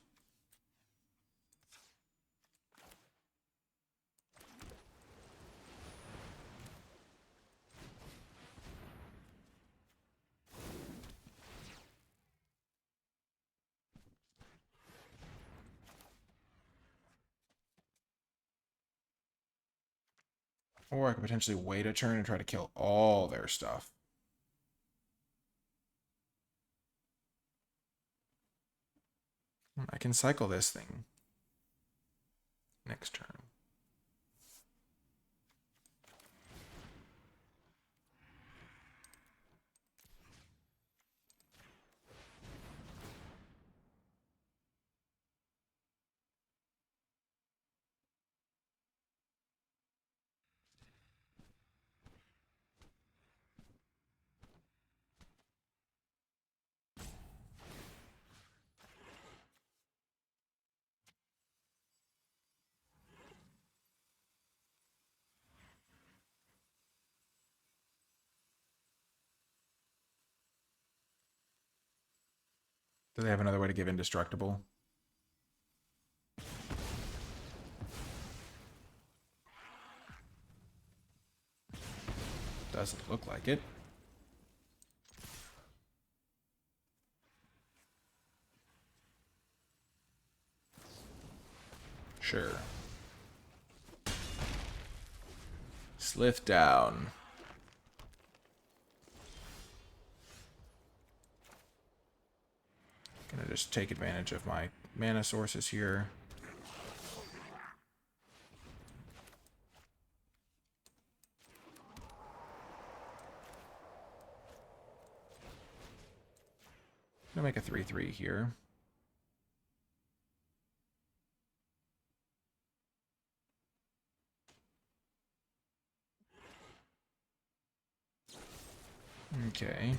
Or I could potentially wait a turn and try to kill all their stuff. I can cycle this thing next turn. Do they have another way to give indestructible? Doesn't look like it. Sure. Slith down. Gonna just take advantage of my mana sources here. Gonna make a 3/3 here. Okay.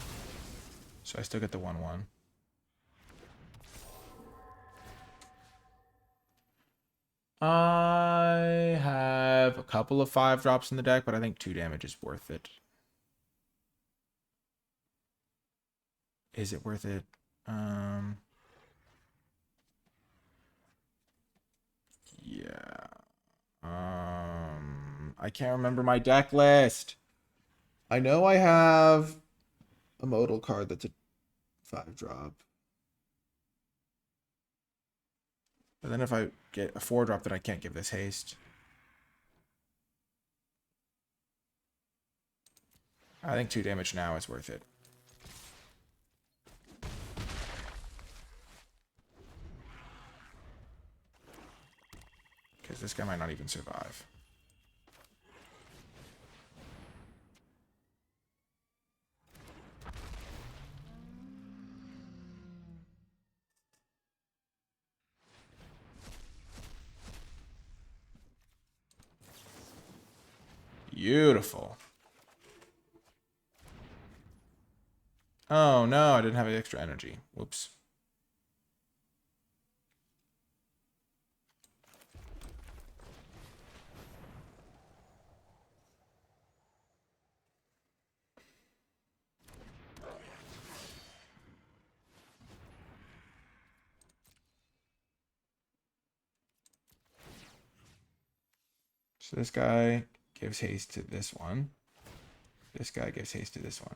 So I still get the 1/1. I have a couple of 5-drops in the deck, but I think 2 damage is worth it. Is it worth it? Yeah. I can't remember my deck list. I know I have a modal card that's a 5-drop. But then if I get a 4-drop, then I can't give this haste. I think 2 damage now is worth it. Because this guy might not even survive. Beautiful. Oh no, I didn't have any extra energy. Whoops. So this guy gives haste to this one. This guy gives haste to this one.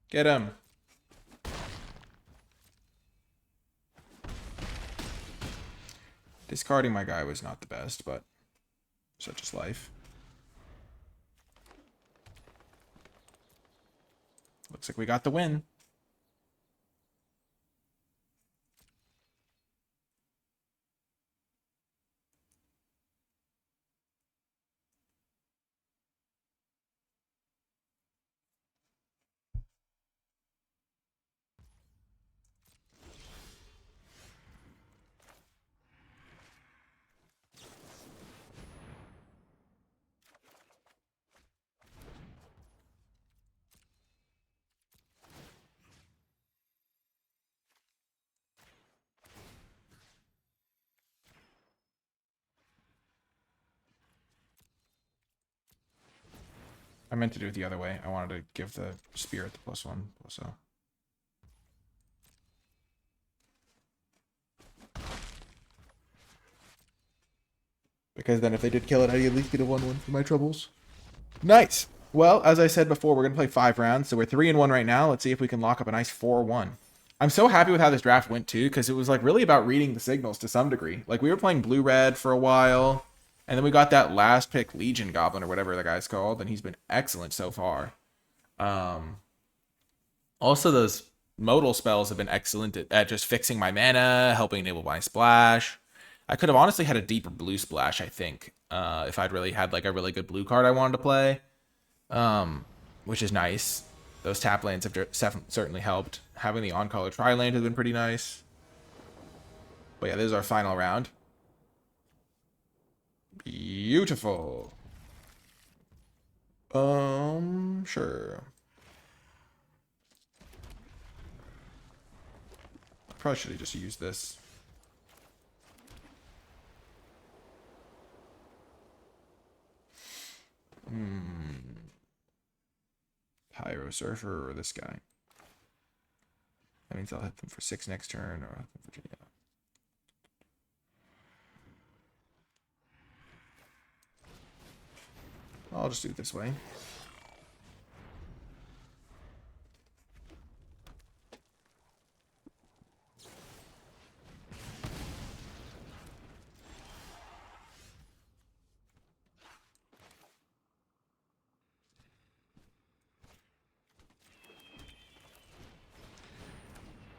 Get him. Discarding my guy was not the best, but such is life. Looks like we got the win. I meant to do it the other way. I wanted to give the spirit the +1, so. Because then if they did kill it, I'd at least get a 1/1 for my troubles. Nice. Well, as I said before, we're going to play 5 rounds. So we're 3-1 right now. Let's see if we can lock up a nice 4-1. I'm so happy with how this draft went, too, because it was like really about reading the signals to some degree. Like, we were playing blue-red for a while, and then we got that last pick Legion Goblin or whatever the guy's called, and he's been excellent so far. Also, those modal spells have been excellent at just fixing my mana, helping enable my splash. I could have honestly had a deeper blue splash, I think, if I'd really had like a really good blue card I wanted to play, which is nice. Those tap lands have certainly helped. Having the on-color tri-land has been pretty nice. But yeah, this is our final round. Beautiful. Sure. Probably should have just used this. Pyro Surfer or this guy. That means I'll hit them for 6 next turn, or I'll hit them for 2. Yeah. I'll just do it this way.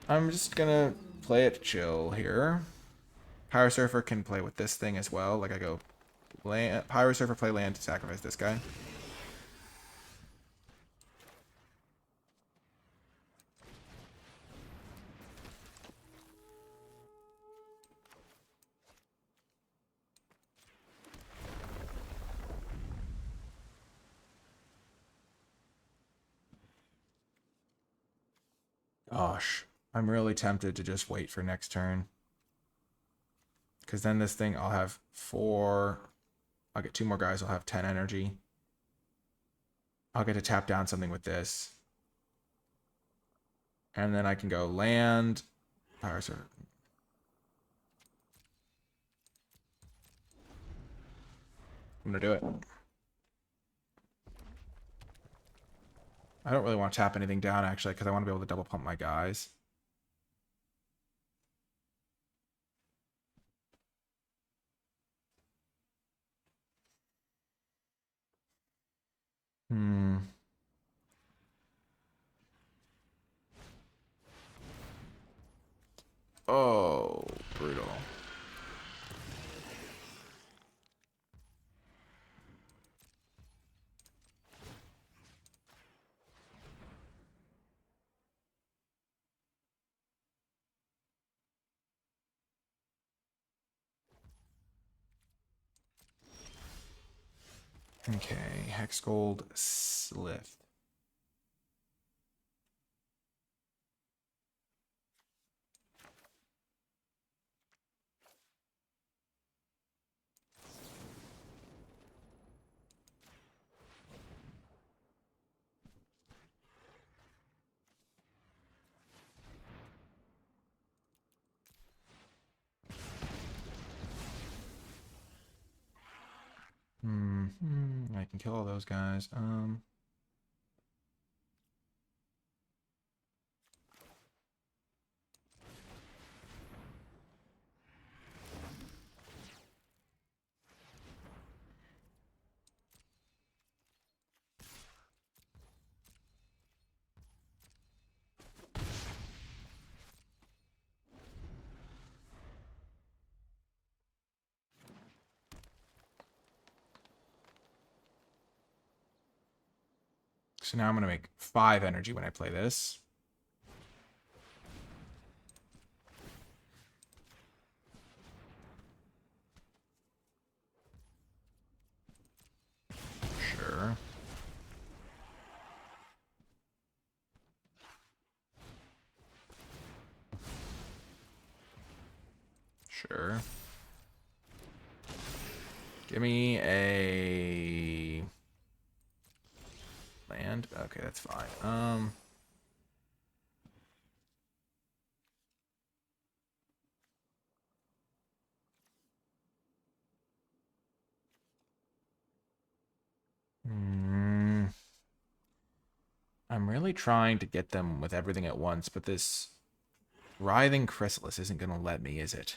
I'm just gonna play it chill here. Pyro Surfer can play with this thing as well. Like I go land, Pyro Surfer, play land to sacrifice this guy. Gosh, I'm really tempted to just wait for next turn. Because then this thing, I'll have 4. I'll get 2 more guys. I'll have 10 energy. I'll get to tap down something with this. And then I can go land. Power Surfer. I'm going to do it. I don't really want to tap anything down, actually, because I want to be able to double pump my guys. Oh, brutal. Okay, Hex Gold Slith. I can kill all those guys. So now I'm going to make 5 energy when I play this. Sure. Sure. Give me a land. Okay, that's fine. I'm really trying to get them with everything at once, but this Writhing Chrysalis isn't going to let me, is it?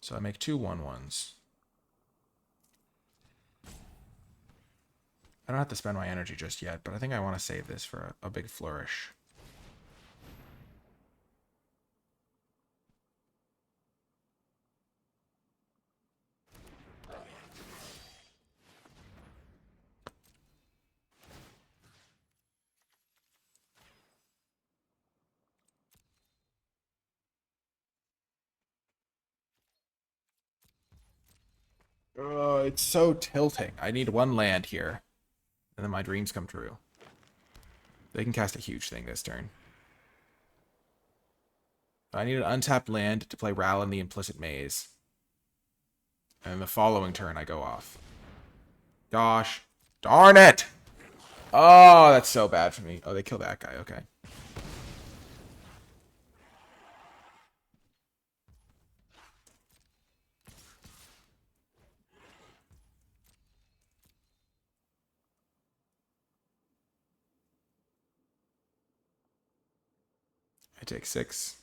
So I make 2 1/1s. I don't have to spend my energy just yet, but I think I want to save this for a big flourish. It's so tilting. I need 1 land here, and then my dreams come true. They can cast a huge thing this turn. I need an untapped land to play Ral in the Implicit Maze. And the following turn, I go off. Gosh. Darn it! Oh, that's so bad for me. Oh, they killed that guy. Okay. I take 6.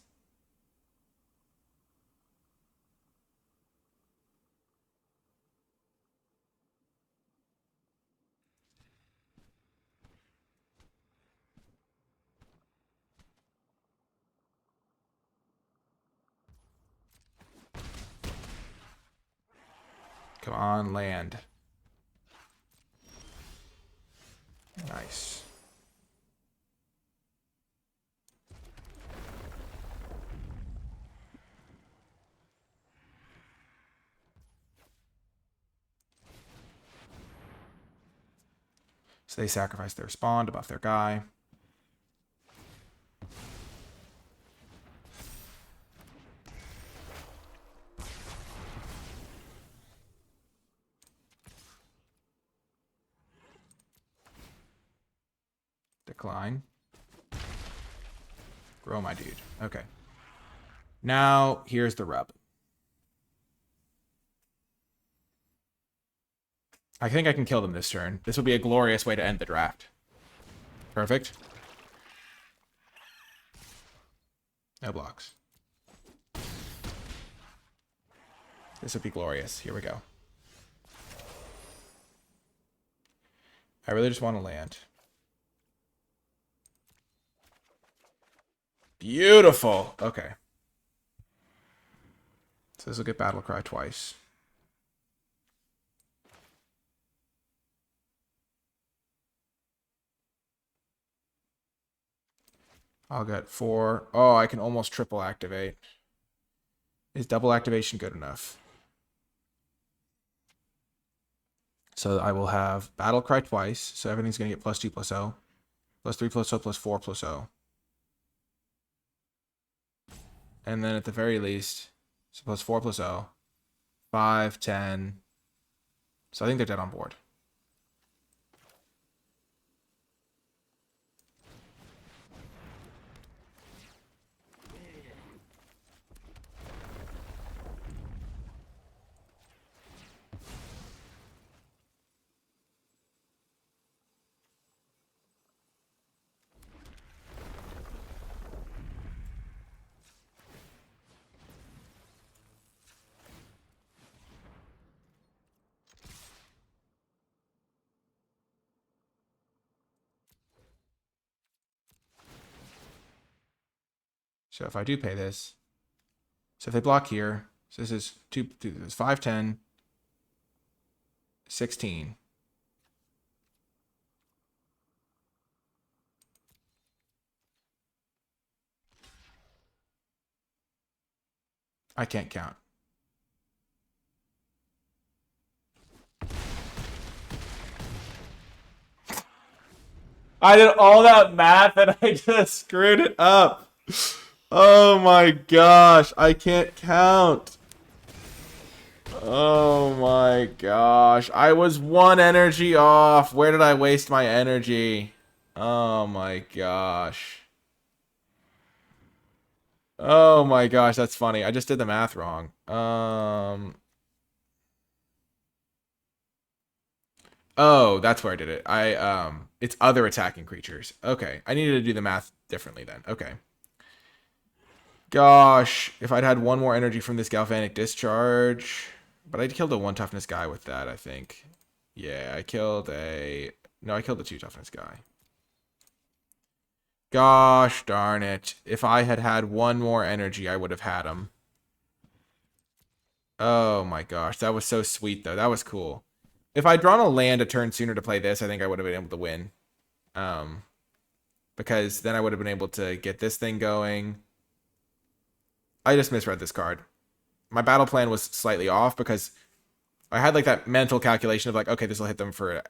Come on, land. Nice. So they sacrifice their spawn to buff their guy. Decline. Grow my dude. Okay. Now, here's the rub. I think I can kill them this turn. This would be a glorious way to end the draft. Perfect. No blocks. This would be glorious. Here we go. I really just want to land. Beautiful. Okay. So this will get Battle Cry twice. I'll get 4. Oh, I can almost triple activate. Is double activation good enough? So I will have Battle Cry twice. So everything's going to get +2/+0. +3/+0, +4/+0. And then at the very least, so +4/+0. 5, 10. So I think they're dead on board. So if I do pay this, so if they block here, so this is 5, 10, 16. I can't count. I did all that math and I just screwed it up. Oh my gosh, I can't count. Oh my gosh, I was 1 energy off. Where did I waste my energy? Oh my gosh. Oh my gosh, that's funny. I just did the math wrong. Oh, that's where I did it. It's other attacking creatures. Okay, I needed to do the math differently then. Okay. Gosh, if I'd had 1 more energy from this galvanic discharge, but I killed a 1 toughness guy with that, I think. Yeah, I killed a 2 toughness guy. Gosh darn it. If I had had 1 more energy, I would have had him. Oh my gosh, that was so sweet though. That was cool. If I'd drawn a land a turn sooner to play this, I think I would have been able to win. Because then I would have been able to get this thing going. I just misread this card. My battle plan was slightly off because I had like that mental calculation of like, okay, this will hit them for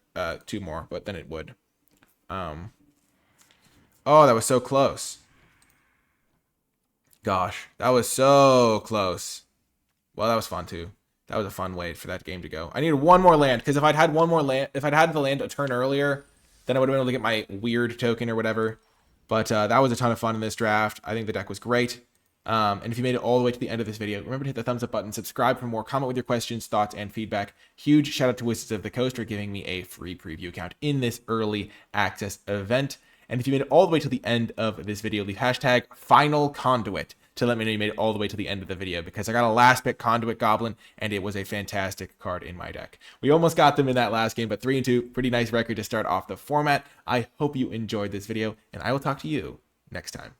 2 more, but then it would. Oh, that was so close. Gosh, that was so close. Well, that was fun too. That was a fun way for that game to go. I needed one more land, because if I'd had one more land, if I'd had the land a turn earlier, then I would have been able to get my weird token or whatever. But that was a ton of fun in this draft. I think the deck was great. And if you made it all the way to the end of this video, remember to hit the thumbs up button, subscribe for more, comment with your questions, thoughts, and feedback. Huge shout out to Wizards of the Coast for giving me a free preview account in this early access event. And if you made it all the way to the end of this video, leave hashtag final conduit to let me know you made it all the way to the end of the video, because I got a last pick Conduit Goblin, and it was a fantastic card in my deck. We almost got them in that last game, but 3-2, pretty nice record to start off the format. I hope you enjoyed this video, and I will talk to you next time.